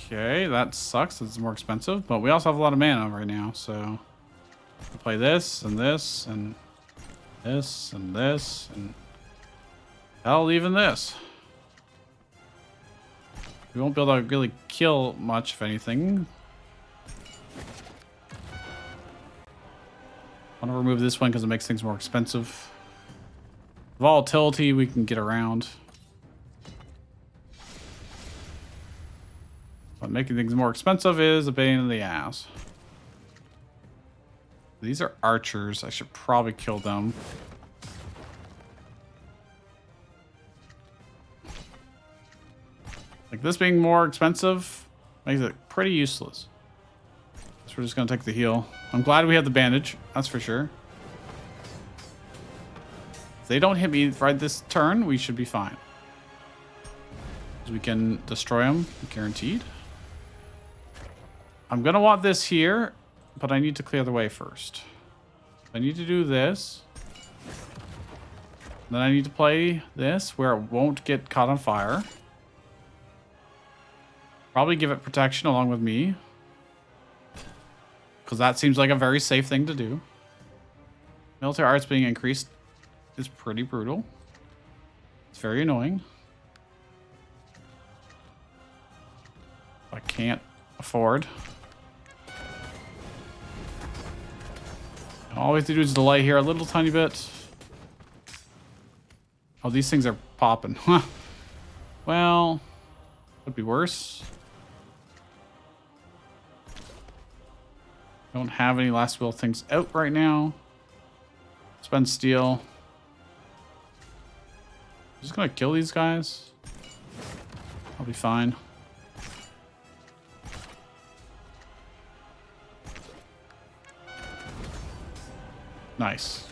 Okay, that sucks. It's more expensive, but we also have a lot of mana right now, so we'll play this and this and this and this and hell, even this. We won't be able to really kill much, if anything. I want to remove this one because it makes things more expensive. Volatility we can get around. But making things more expensive is a pain in the ass. These are archers. I should probably kill them. Like this being more expensive makes it pretty useless. So we're just gonna take the heal. I'm glad we have the bandage, that's for sure. If they don't hit me right this turn, we should be fine. We can destroy them, guaranteed. I'm gonna want this here, but I need to clear the way first. I need to do this. Then I need to play this where it won't get caught on fire. Probably give it protection along with me. Because that seems like a very safe thing to do. Military arts being increased is pretty brutal. It's very annoying. I can't afford. All we have to do is delay here a little tiny bit. Oh, these things are popping. Well, could be worse. Don't have any last will things out right now. Spend steel. Just gonna kill these guys. I'll be fine. Nice.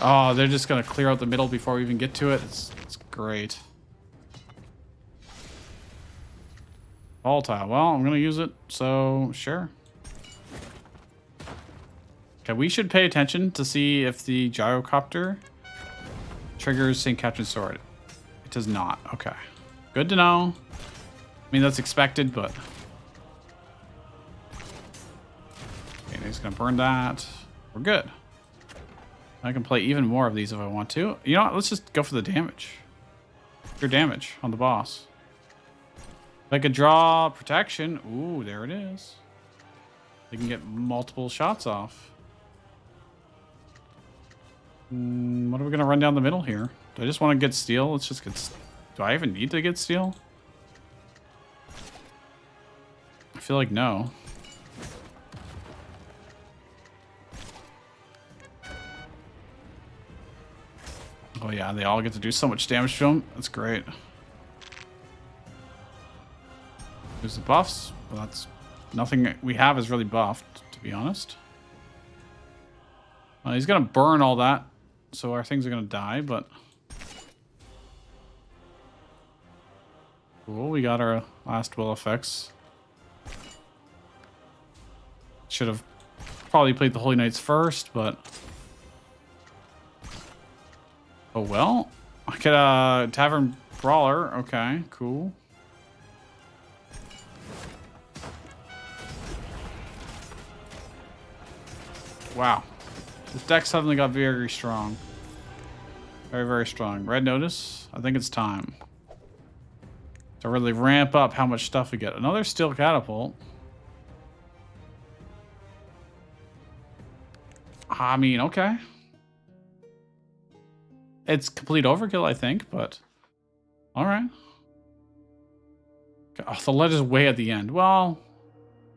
Oh, they're just gonna clear out the middle before we even get to it. It's great. Volatile. Well, I'm gonna use it, so sure. Okay, we should pay attention to see if the gyrocopter triggers St. Catherine's Sword. It does not. Okay. Good to know. I mean, that's expected, but... Okay, he's gonna burn that. We're good. I can play even more of these if I want to. You know what? Let's just go for the damage. Pure damage on the boss. If I could draw protection. Ooh, there it is. They can get multiple shots off. What are we going to run down the middle here? Do I just want to get steel? Let's just get... Do I even need to get steel? I feel like no. Oh yeah, they all get to do so much damage to them. That's great. There's the buffs. Well, that's... Nothing we have is really buffed, to be honest. He's going to burn all that. So our things are going to die, but... Cool, we got our last will effects. Should have probably played the Holy Knights first, but... Oh well. I get Tavern Brawler. Okay, cool. Wow. This deck suddenly got very strong. Very, very strong. Red notice. I think it's time to really ramp up how much stuff we get. Another steel catapult. I mean, okay. It's complete overkill, I think, but All right. Oh, the letter's way at the end. Well,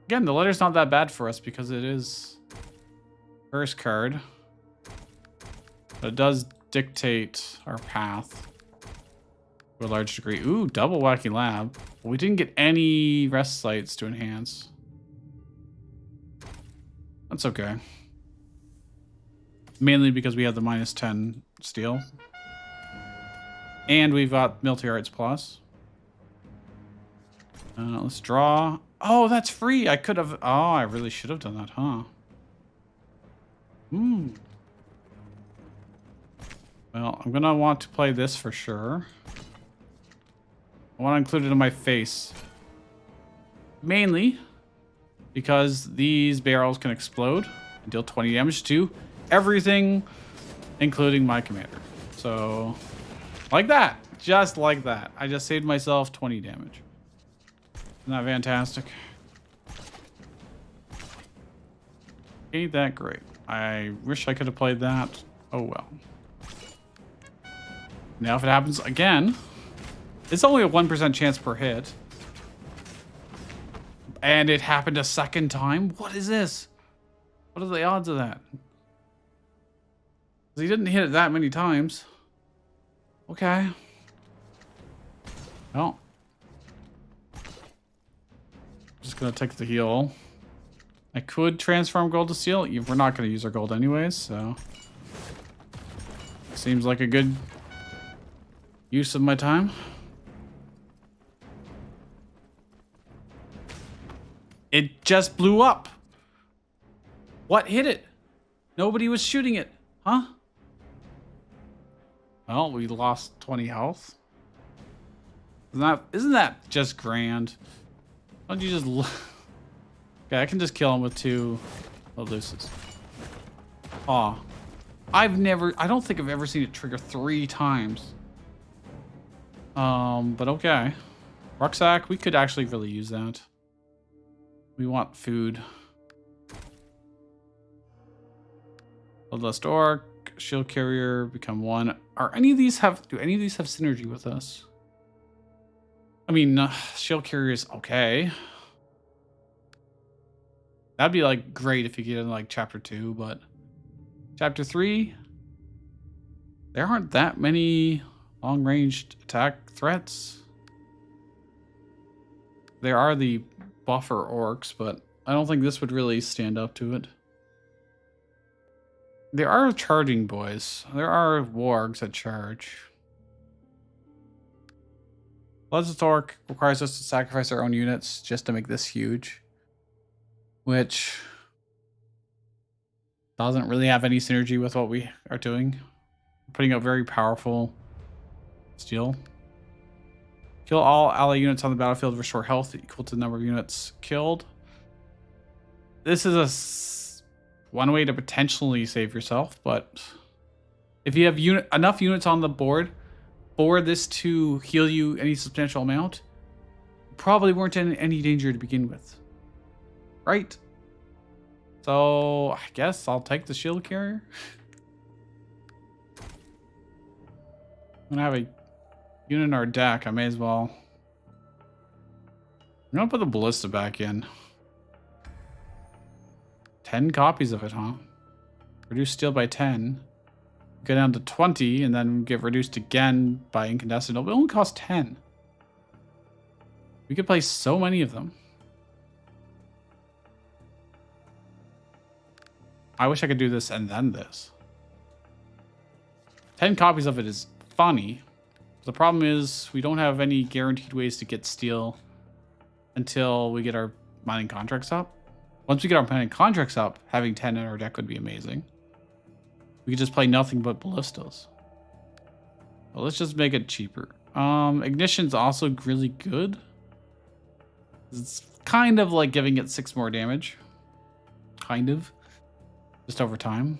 again, the letter's not that bad for us because it is first card. But it does dictate our path to a large degree. Ooh, double wacky lab. We didn't get any rest sites to enhance. That's okay. Mainly because we have the -10 steel. And we've got military arts plus. Let's draw. Oh, that's free. I could have. Oh, I really should have done that, huh? Well, I'm going to want to play this for sure. I want to include it in my face. Mainly because these barrels can explode and deal 20 damage to everything, including my commander. So, like that. Just like that. I just saved myself 20 damage. Isn't that fantastic? Ain't that great? I wish I could have played that. Oh well. Now if it happens again, it's only a 1% chance per hit. And it happened a second time? What is this? What are the odds of that? He didn't hit it that many times. Okay. Well. Just gonna take the heal. I could transform gold to steel. We're not gonna use our gold anyways, so. Seems like a good use of my time. It just blew up. What hit it? Nobody was shooting it, huh? Well, we lost 20 health. Isn't that just grand? Why don't you just... Okay, I can just kill him with 2 Luces. Aw. I don't think I've ever seen it trigger 3 times. But okay. Rucksack, we could actually really use that. We want food. Bloodlust Orc, Shield Carrier, become 1. Do any of these have synergy with us? I mean, Shield Carrier is okay. That'd be like great if you get in like chapter 2, but chapter 3, there aren't that many long-ranged attack threats. There are the buffer orcs, but I don't think this would really stand up to it. There are charging boys. There are wargs that charge. Bloodlust Orc requires us to sacrifice our own units just to make this huge, which doesn't really have any synergy with what we are doing. We're putting out very powerful steel. Kill all ally units on the battlefield, restore health equal to the number of units killed. This is one way to potentially save yourself, but if you have enough units on the board for this to heal you any substantial amount, you probably weren't in any danger to begin with. Right? So, I guess I'll take the shield carrier. I'm gonna have a unit in our deck. I may as well. I'm gonna put the ballista back in. 10 copies of it, huh? Reduce steel by 10. Go down to 20 and then get reduced again by incandescent. It'll only cost 10. We could play so many of them. I wish I could do this and then this. 10 copies of it is funny. The problem is we don't have any guaranteed ways to get steel until we get our mining contracts up. Once we get our mining contracts up, having 10 in our deck would be amazing. We could just play nothing but ballistas. Well, let's just make it cheaper. Ignition's also really good. It's kind of like giving it 6 more damage. Kind of. Just over time.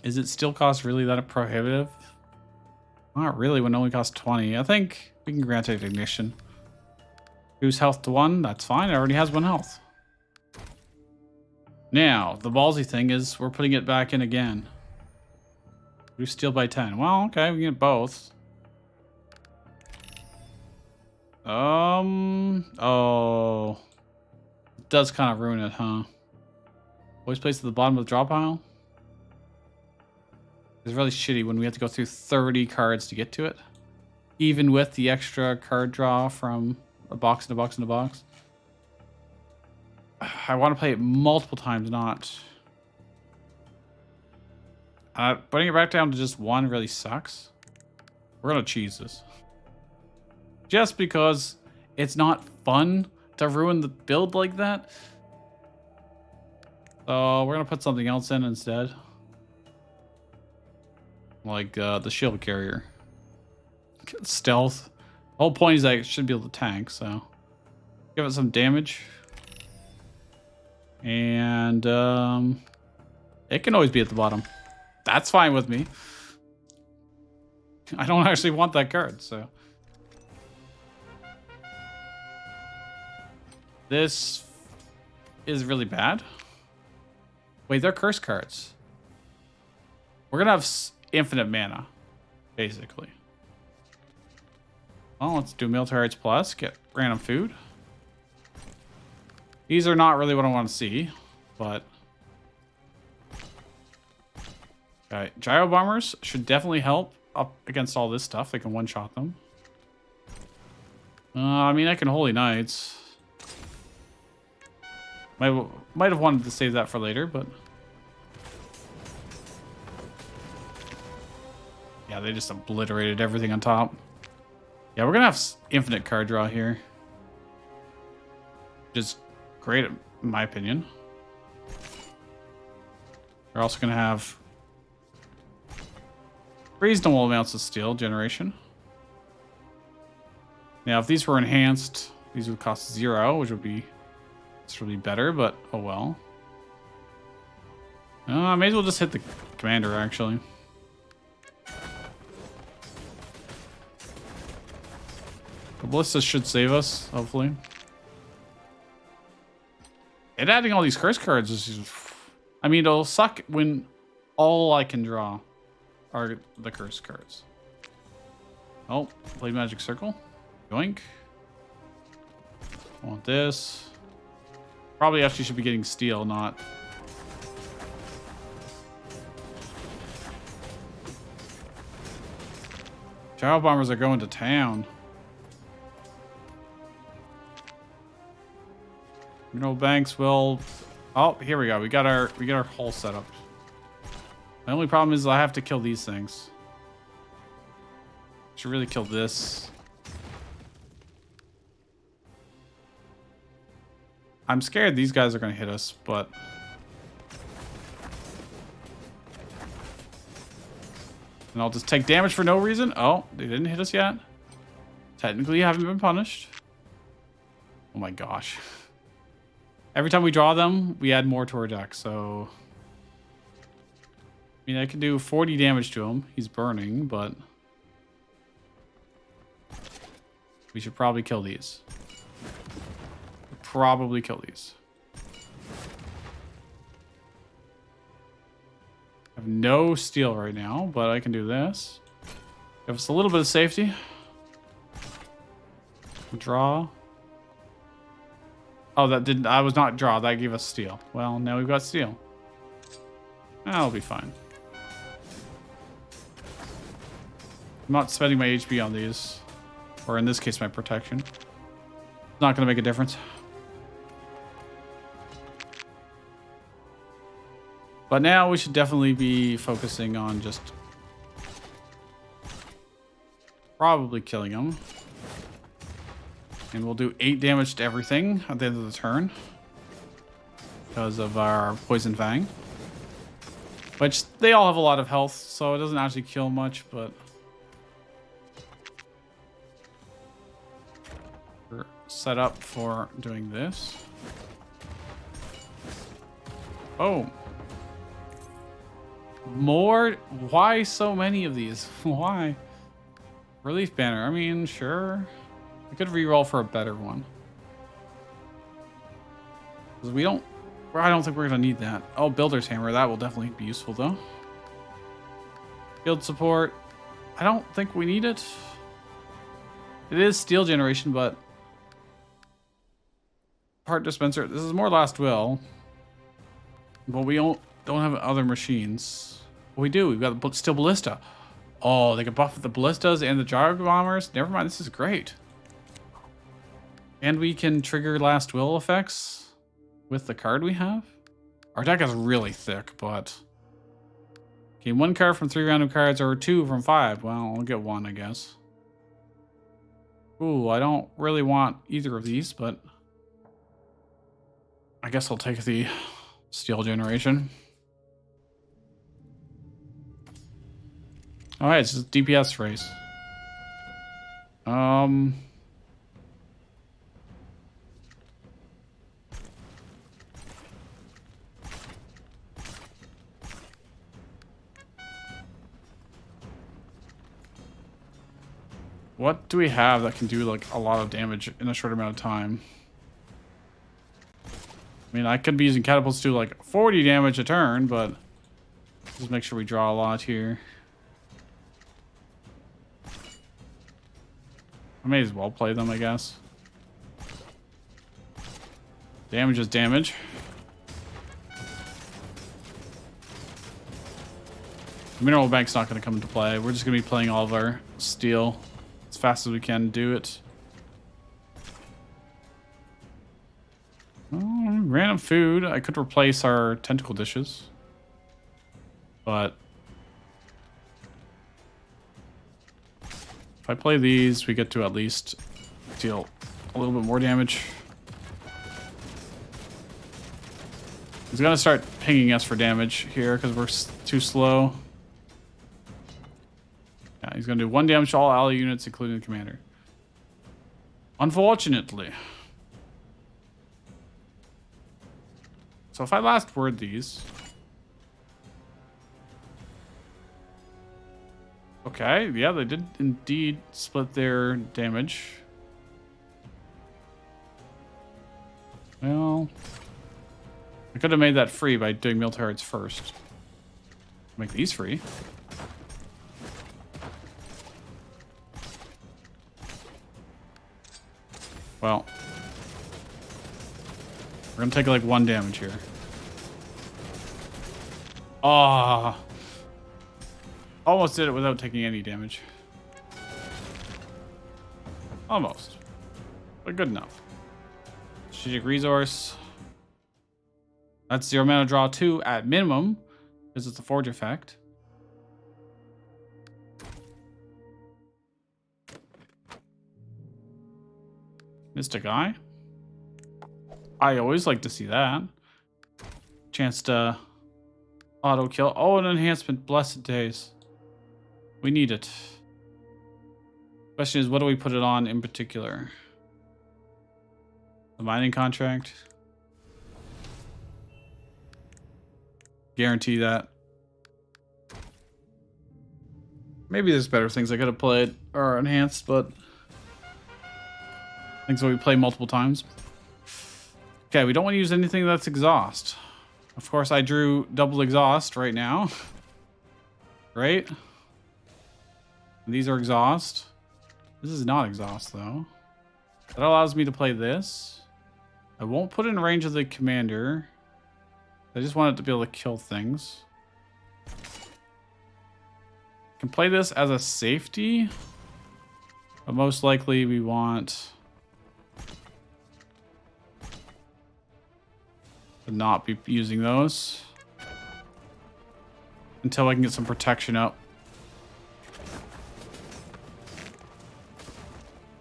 Is it still cost really that prohibitive? Not really when it only costs 20. I think we can grant it ignition. Reduce health to 1. That's fine. It already has 1 health. Now, the ballsy thing is we're putting it back in again. We steel by 10. Well, okay, we can get both. Oh. It does kind of ruin it, huh? Always placed at the bottom of the draw pile? It's really shitty when we have to go through 30 cards to get to it. Even with the extra card draw from a box and a box and a box. I want to play it multiple times, not... putting it back down to just one really sucks. We're going to cheese this. Just because it's not fun to ruin the build like that. So we're going to put something else in instead. Like the shield carrier. Stealth. The whole point is that it should be able to tank, so... Give it some damage. And it can always be at the bottom. That's fine with me. I don't actually want that card, so... This is really bad. Wait, they're curse cards. We're gonna have infinite mana, basically. Well, let's do Military Arts Plus, get random food. These are not really what I want to see, but... Okay, Gyro Bombers should definitely help up against all this stuff. They can one-shot them. I mean, I can Holy Knights. Might have wanted to save that for later, but... Yeah, they just obliterated everything on top. Yeah, we're gonna have infinite card draw here. Which is great, in my opinion. We're also gonna have reasonable amounts of steel generation. Now, if these were enhanced, these would cost 0, which would be certainly better, but oh well. May as well just hit the commander, actually. The ballista should save us, hopefully. And adding all these curse cards is just... I mean, it'll suck when all I can draw are the curse cards. Oh, play Magic Circle. Yoink. I want this. Probably actually should be getting steel, not... Gyro Bombers are going to town. Mineral banks will... Oh, here we go. We got our hull set up. My only problem is I have to kill these things. Should really kill this. I'm scared these guys are going to hit us, but... And I'll just take damage for no reason. Oh, they didn't hit us yet. Technically, you haven't been punished. Oh my gosh. Every time we draw them, we add more to our deck, so... I mean, I can do 40 damage to him. He's burning, but... We should probably kill these. Probably kill these. I have no steel right now, but I can do this. Give us a little bit of safety. Draw. Oh, that didn't... I was not draw. That gave us steel. Well, now we've got steel. That'll be fine. I'm not spending my HP on these. Or in this case, my protection. It's not going to make a difference. But now we should definitely be focusing on just... probably killing him. And we'll do 8 damage to everything at the end of the turn. Because of our Poison Fang. Which, they all have a lot of health, so it doesn't actually kill much, but... We're set up for doing this. Oh. More? Why so many of these? Why? Relief Banner. I mean, sure. I could reroll for a better one. Because we don't... I don't think we're going to need that. Oh, Builder's Hammer. That will definitely be useful, though. Field support. I don't think we need it. It is steel generation, but part dispenser. This is more last will. But we don't have other machines. We do. We've got the steel ballista. Oh, they can buff the ballistas and the gyro bombers. Never mind. This is great. And we can trigger last will effects with the card we have. Our deck is really thick, but gain 1 card from 3 random cards or 2 from 5. Well, I'll get 1, I guess. Ooh, I don't really want either of these, but I guess I'll take the steel generation. All right, it's just a DPS race. What do we have that can do like a lot of damage in a short amount of time? I mean, I could be using catapults to do like 40 damage a turn, but just make sure we draw a lot here. I may as well play them, I guess. Damage is damage. The mineral bank's not going to come into play. We're just going to be playing all of our steel as fast as we can do it. Random food. I could replace our tentacle dishes. But if I play these, we get to at least deal a little bit more damage. He's going to start pinging us for damage here because we're too slow. Yeah, he's going to do 1 damage to all ally units, including the commander. Unfortunately. So if I last word these... Okay, yeah, they did indeed split their damage. Well... I could have made that free by doing military arts first. Make these free. Well... We're gonna take like 1 damage here. Ah, almost did it without taking any damage. Almost, but good enough. Strategic resource. That's 0 mana draw 2 at minimum, because it's a forge effect. Mystic Eye. I always like to see that. Chance to auto kill. Oh, an enhancement. Blessed days. We need it. Question is, what do we put it on in particular? The mining contract. Guarantee that. Maybe there's better things I could have played or enhanced, but things that we play multiple times. Okay, we don't want to use anything that's exhaust. Of course, I drew double exhaust right now. Right? And these are exhaust. This is not exhaust, though. That allows me to play this. I won't put it in range of the commander. I just want it to be able to kill things. Can play this as a safety. But most likely we want... to not be using those until I can get some protection up.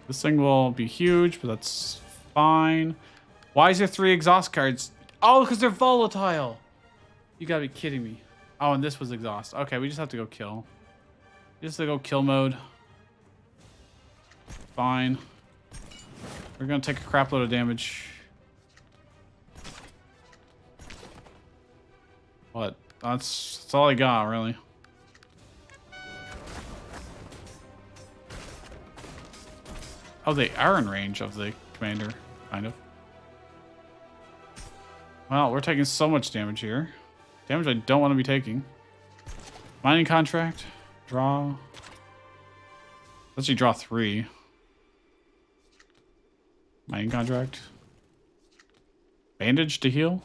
This thing will be huge, but that's fine. Why is there 3 exhaust cards? Oh, because they're volatile. You gotta be kidding me. Oh, and this was exhaust. Okay, we just have to go kill. Just to go kill mode. Fine. We're gonna take a crap load of damage. What? That's all I got, really. Oh, they are in range of the commander, kind of. Well, we're taking so much damage here. Damage I don't want to be taking. Mining contract. Draw. Let's you draw 3. Mining contract. Bandage to heal.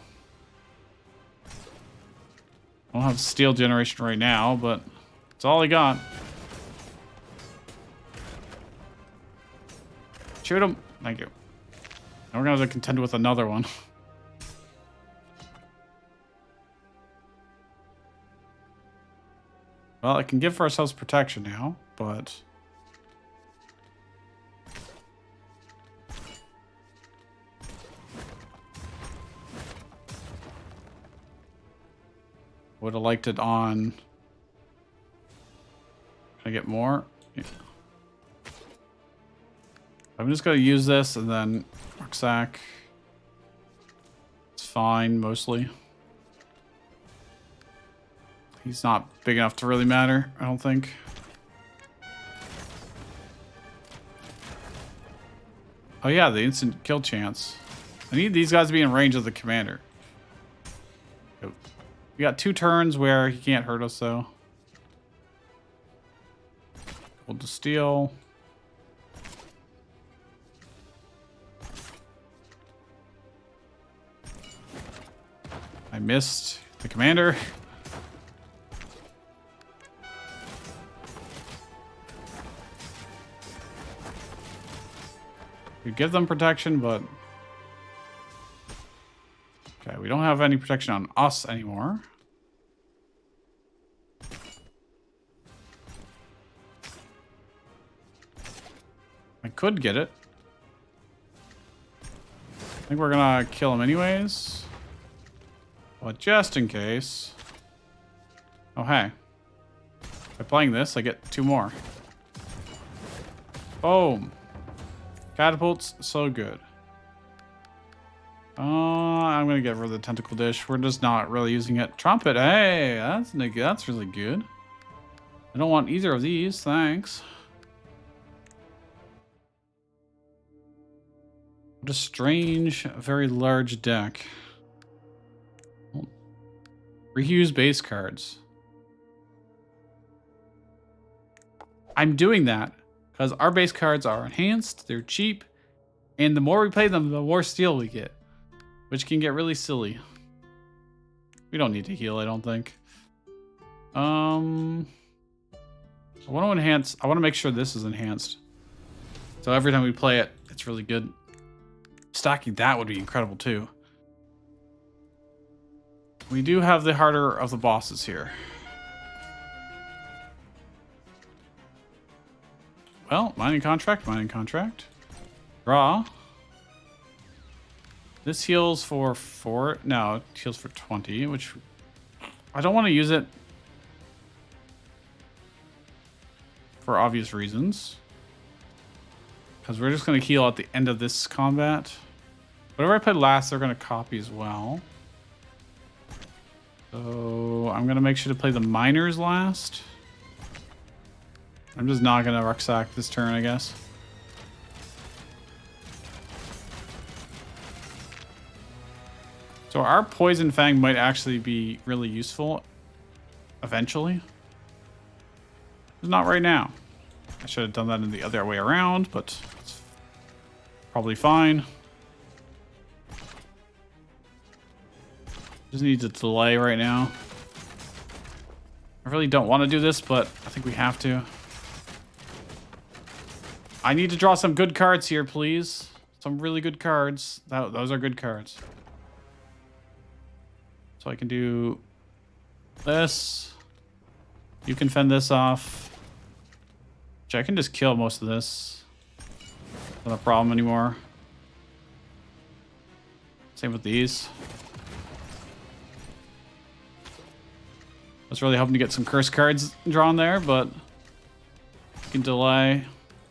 I don't have steel generation right now, but it's all I got. Shoot him. Thank you. Now we're going to have to contend with another one. Well, I can give ourselves protection now, but... would have liked it on... Can I get more? Yeah. I'm just going to use this and then rucksack. It's fine, mostly. He's not big enough to really matter, I don't think. Oh yeah, the instant kill chance. I need these guys to be in range of the commander. Yep. We got 2 turns where he can't hurt us, though. Hold to steal. I missed the commander. We give them protection, but... Okay, we don't have any protection on us anymore. I could get it. I think we're gonna kill him anyways. But just in case... Oh, hey. By playing this, I get 2 more. Boom. Catapults, so good. I'm gonna get rid of the tentacle dish. We're just not really using it. Trumpet, hey, that's really good. I don't want either of these, thanks. What a strange, very large deck. Reuse base cards. I'm doing that because our base cards are enhanced, they're cheap, and the more we play them, the more steel we get, which can get really silly. We don't need to heal, I don't think. I want to enhance. I want to make sure this is enhanced, so every time we play it, it's really good. Stacking that would be incredible too. We do have the harder of the bosses here. Well, mining contract, mining contract. Draw. This heals for 4. No, it heals for 20, which I don't want to use it for obvious reasons. Because we're just going to heal at the end of this combat. Whatever I played last, they're going to copy as well. So I'm going to make sure to play the miners last. I'm just not going to rucksack this turn, I guess. So our Poison Fang might actually be really useful eventually. But not right now. I should have done that in the other way around, but it's probably fine. Just needs a delay right now. I really don't want to do this, but I think we have to. I need to draw some good cards here, please. Some really good cards. Those are good cards. So I can do this. You can fend this off. Which I can just kill most of this. Not a problem anymore. Same with these. I was really hoping to get some curse cards drawn there, but you can delay.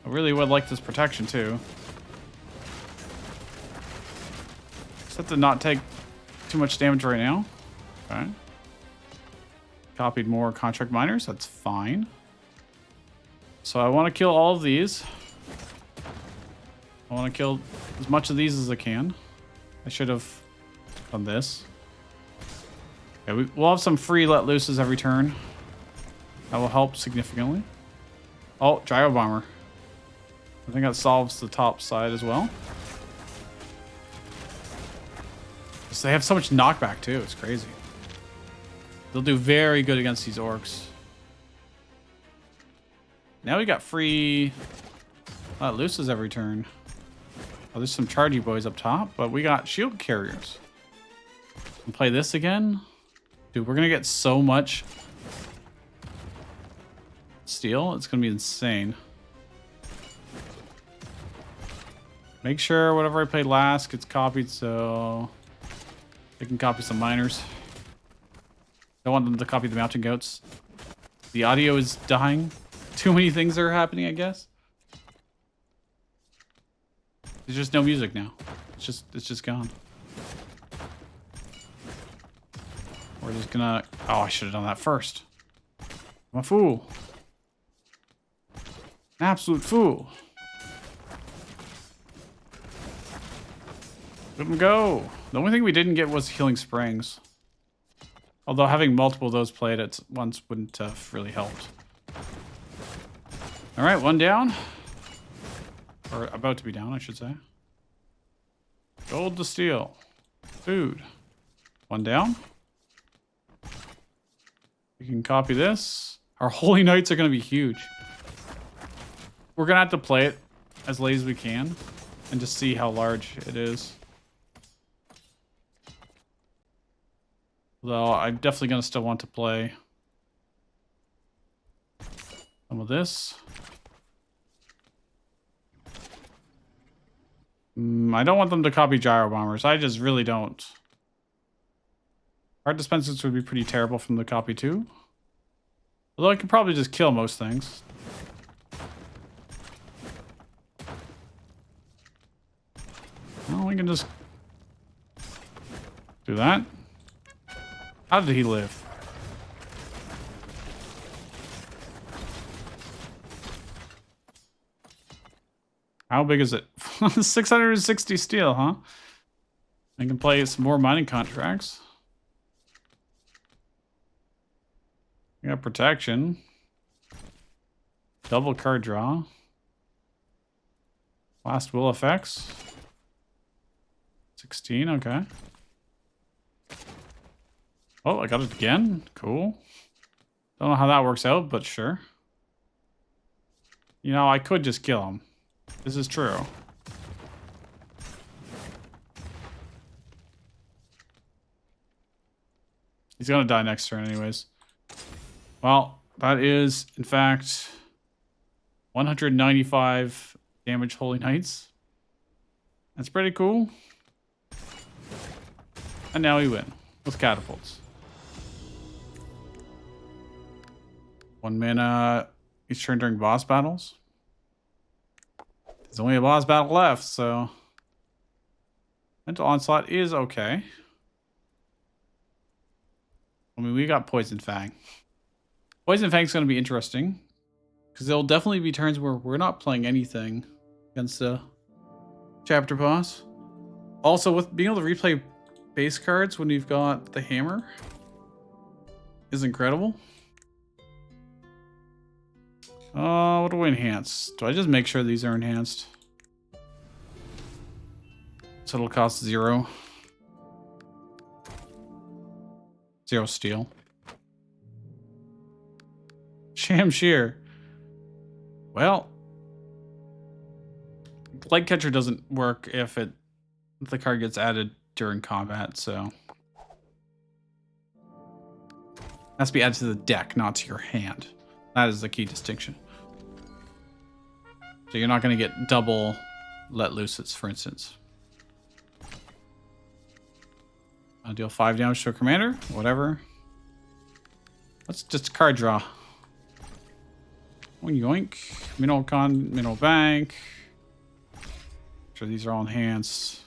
I really would like this protection too. Except to not take too much damage right now. Okay. Copied more contract miners. That's fine. So I want to kill all of these. I want to kill as much of these as I can. I should have done this. Okay, we'll have some free let looses every turn. That will help significantly. Oh, gyro bomber. I think that solves the top side as well. So they have so much knockback too. It's crazy. They'll do very good against these orcs. Now we got free looses every turn. Oh, there's some chargy boys up top, but we got shield carriers. And play this again. Dude, we're gonna get so much steel. It's gonna be insane. Make sure whatever I played last gets copied so they can copy some miners. Don't want them to copy the mountain goats. The audio is dying. Too many things are happening, I guess. There's just no music now. It's just gone. We're just gonna... Oh, I should have done that first. I'm a fool. An absolute fool. Let him go. The only thing we didn't get was healing springs. Although having multiple of those played at once wouldn't have really helped. All right, one down. Or about to be down, I should say. Gold to steel. Food. One down. We can copy this. Our holy knights are going to be huge. We're going to have to play it as late as we can and just see how large it is. Though I'm definitely going to still want to play some of this. I don't want them to copy gyro bombers. I just really don't. Art dispensers would be pretty terrible from the copy too. Although I could probably just kill most things. Well, we can just do that. How did he live? How big is it? 660 steel, huh? I can play some more mining contracts. We got protection. Double card draw. Last will effects. 16, okay. Oh, I got it again. Cool. Don't know how that works out, but sure. You know, I could just kill him. This is true. He's gonna die next turn anyways. Well, that is, in fact, 195 damage Holy Knights. That's pretty cool. And now we win with catapults. 1 mana each turn during boss battles. There's only a boss battle left, so Mental Onslaught is okay. I mean, we got Poison Fang. Poison Fang's going to be interesting because there'll definitely be turns where we're not playing anything against a chapter boss. Also, with being able to replay base cards when you've got the hammer is incredible. What do we enhance? Do I just make sure these are enhanced? So it'll cost 0. 0 steel. Shamshir. Well, Light Catcher doesn't work if the card gets added during combat, so it has to be added to the deck, not to your hand. That is the key distinction. So you're not going to get double Let Looses, for instance. I'll deal 5 damage to a commander, whatever. Let's just card draw. Yoink. Mineral Con, Mineral Bank. Sure, these are all enhanced.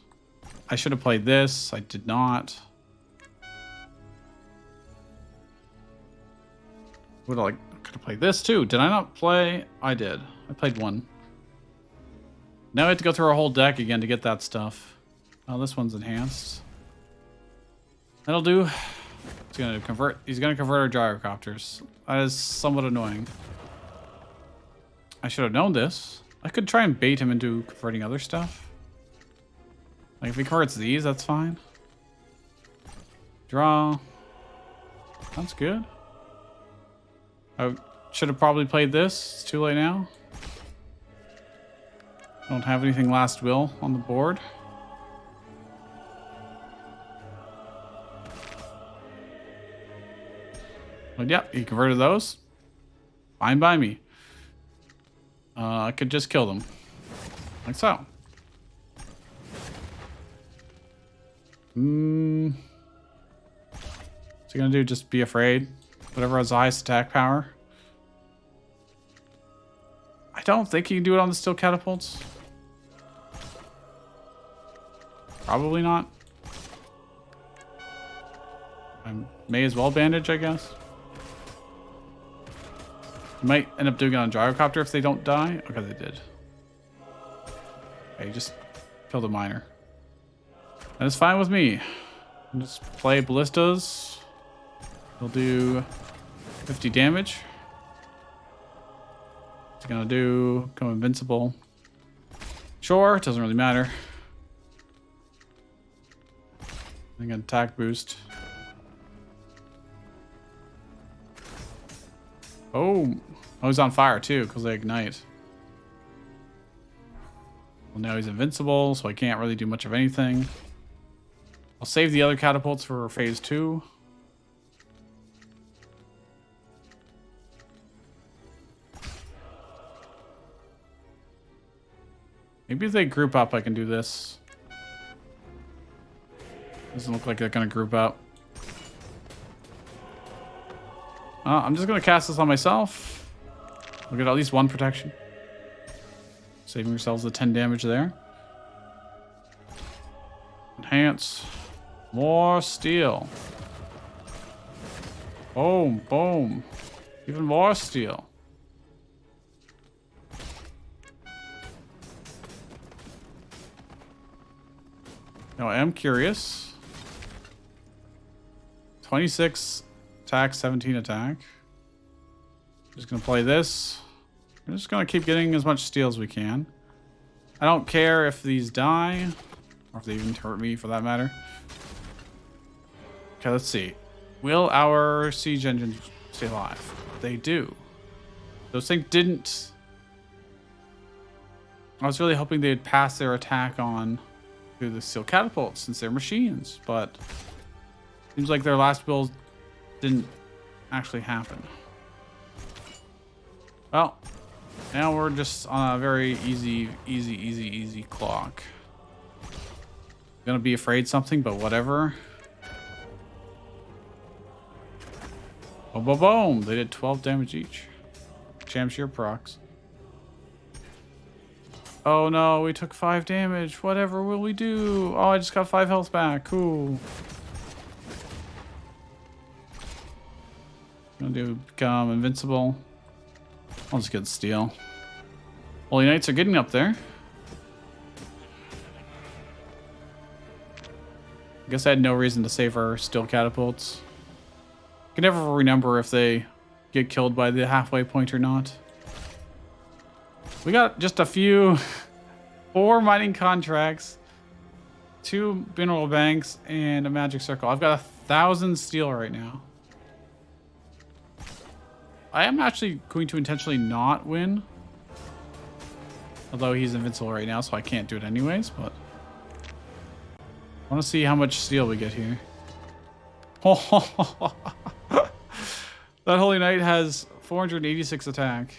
I should have played this. I did not. Could have played this too. Did I not play? I did. I played 1. Now I have to go through our whole deck again to get that stuff. Oh, this one's enhanced. That'll do. He's gonna convert our gyrocopters. That is somewhat annoying. I should have known this. I could try and bait him into converting other stuff. Like if he converts these, that's fine. Draw. That's good. I should have probably played this. It's too late now. Don't have anything last will on the board. But yeah, he converted those. Fine by me. I could just kill them. Like so. What's he gonna do? Just be afraid? Whatever has the highest attack power. I don't think he can do it on the steel catapults. Probably not. I may as well bandage, I guess. Might end up doing it on gyrocopter if they don't die. Okay, they did. Okay, just kill the miner. That is fine with me. I'll just play ballistas. He'll do 50 damage. What's he gonna do? Go invincible. Sure, it doesn't really matter. I think an attack boost. Oh, he's on fire too because they ignite. Well, now he's invincible, so I can't really do much of anything. I'll save the other catapults for phase 2. Maybe if they group up, I can do this. Doesn't look like they're gonna group up. I'm just gonna cast this on myself. We'll get at least 1 protection. Saving ourselves the 10 damage there. Enhance. More steel. Boom, boom. Even more steel. Now I am curious. 26 attack, 17 attack. Just gonna play this. We're just gonna keep getting as much steel as we can. I don't care if these die, or if they even hurt me for that matter. Okay, let's see. Will our siege engines stay alive? They do. Those things didn't. I was really hoping they'd pass their attack on to the steel catapults since they're machines, but seems like their last build didn't actually happen. Well, now we're just on a very easy clock. Gonna be afraid something, but whatever. Boom, boom, boom. They did 12 damage each. Shamshir procs. Oh no, we took 5 damage. Whatever will we do? Oh, I just got 5 health back. Cool. Gonna do become invincible. I'll just get steel. Holy Knights are getting up there. I guess I had no reason to save our steel catapults. I can never remember if they get killed by the halfway point or not. We got just a few 4 mining contracts, 2 mineral banks, and a magic circle. I've got 1,000 steel right now. I am actually going to intentionally not win. Although he's invincible right now, so I can't do it anyways, but I want to see how much steel we get here. That Holy Knight has 486 attack.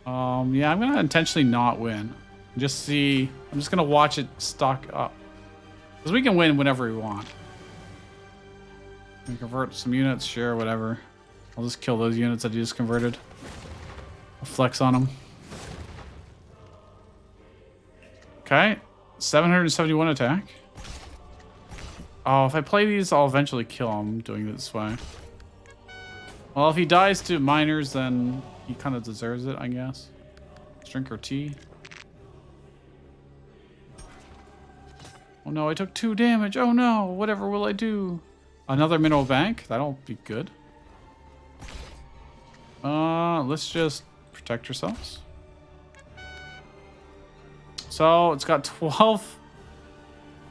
Yeah, I'm gonna intentionally not win. Just see. I'm just gonna watch it stock up. Because we can win whenever we want. Can convert some units, sure, whatever. I'll just kill those units that he just converted. I'll flex on them. Okay, 771 attack. Oh, if I play these, I'll eventually kill him doing it this way. Well, if he dies to miners, then he kind of deserves it, I guess. Let's drink our tea. no, I took 2 damage. Oh no, whatever will I do? Another mineral bank? That'll be good. Let's just protect ourselves. So it's got 12.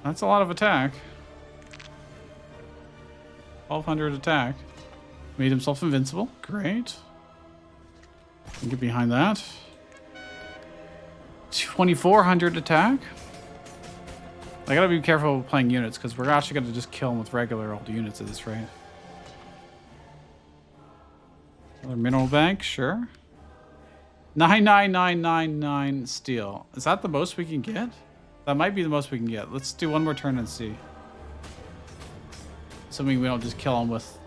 That's a lot of attack. 1200 attack. Made himself invincible. Great. Get behind that. 2400 attack. I gotta be careful playing units because we're actually gonna just kill him with regular old units at this rate. Another mineral bank, sure. 99999 steel. Is that the most we can get? That might be the most we can get. Let's do one more turn and see. Assuming we don't just kill him with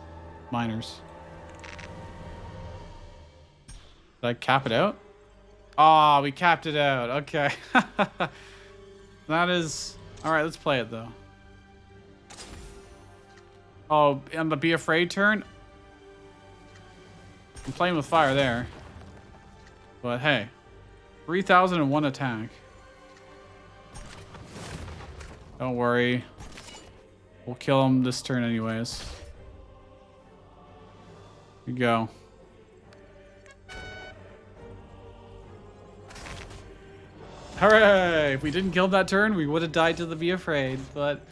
miners. Did I cap it out? Ah, we capped it out. Okay. That is... Alright, let's play it though. Oh, on the Be Afraid turn? I'm playing with fire there. But hey. 3001 attack. Don't worry. We'll kill him this turn anyways. Here we go. Hooray! If we didn't kill him that turn, we would have died to the Be Afraid, but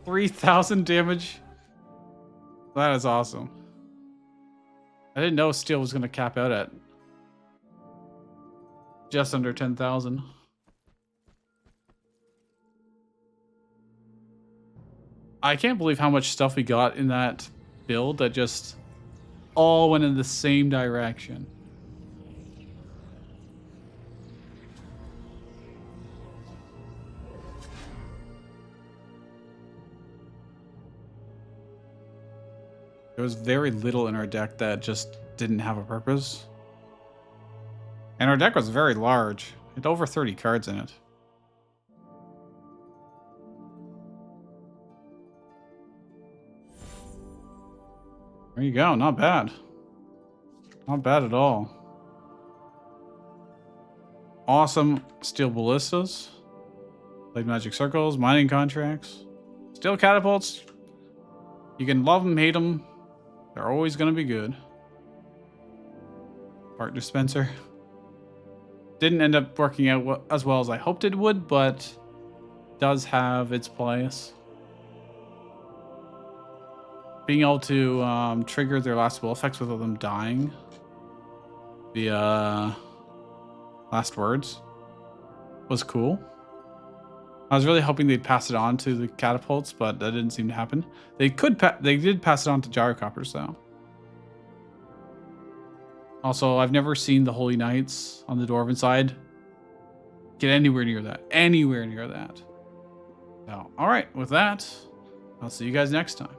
3000 damage. That is awesome. I didn't know steel was going to cap out at just under 10,000. I can't believe how much stuff we got in that build that just all went in the same direction. There was very little in our deck that just didn't have a purpose. And our deck was very large. It had over 30 cards in it. There you go. Not bad. Not bad at all. Awesome steel ballistas. Blade magic circles. Mining contracts. Steel catapults. You can love them, hate them. They're always going to be good. Part dispenser. Didn't end up working out as well as I hoped it would, but does have its place. Being able to trigger their last will effects without them dying. The last words was cool. I was really hoping they'd pass it on to the catapults, but that didn't seem to happen. They did pass it on to gyrocoppers though. Also, I've never seen the Holy Knights on the Dwarven side get anywhere near that. Anywhere near that. So, all right, with that, I'll see you guys next time.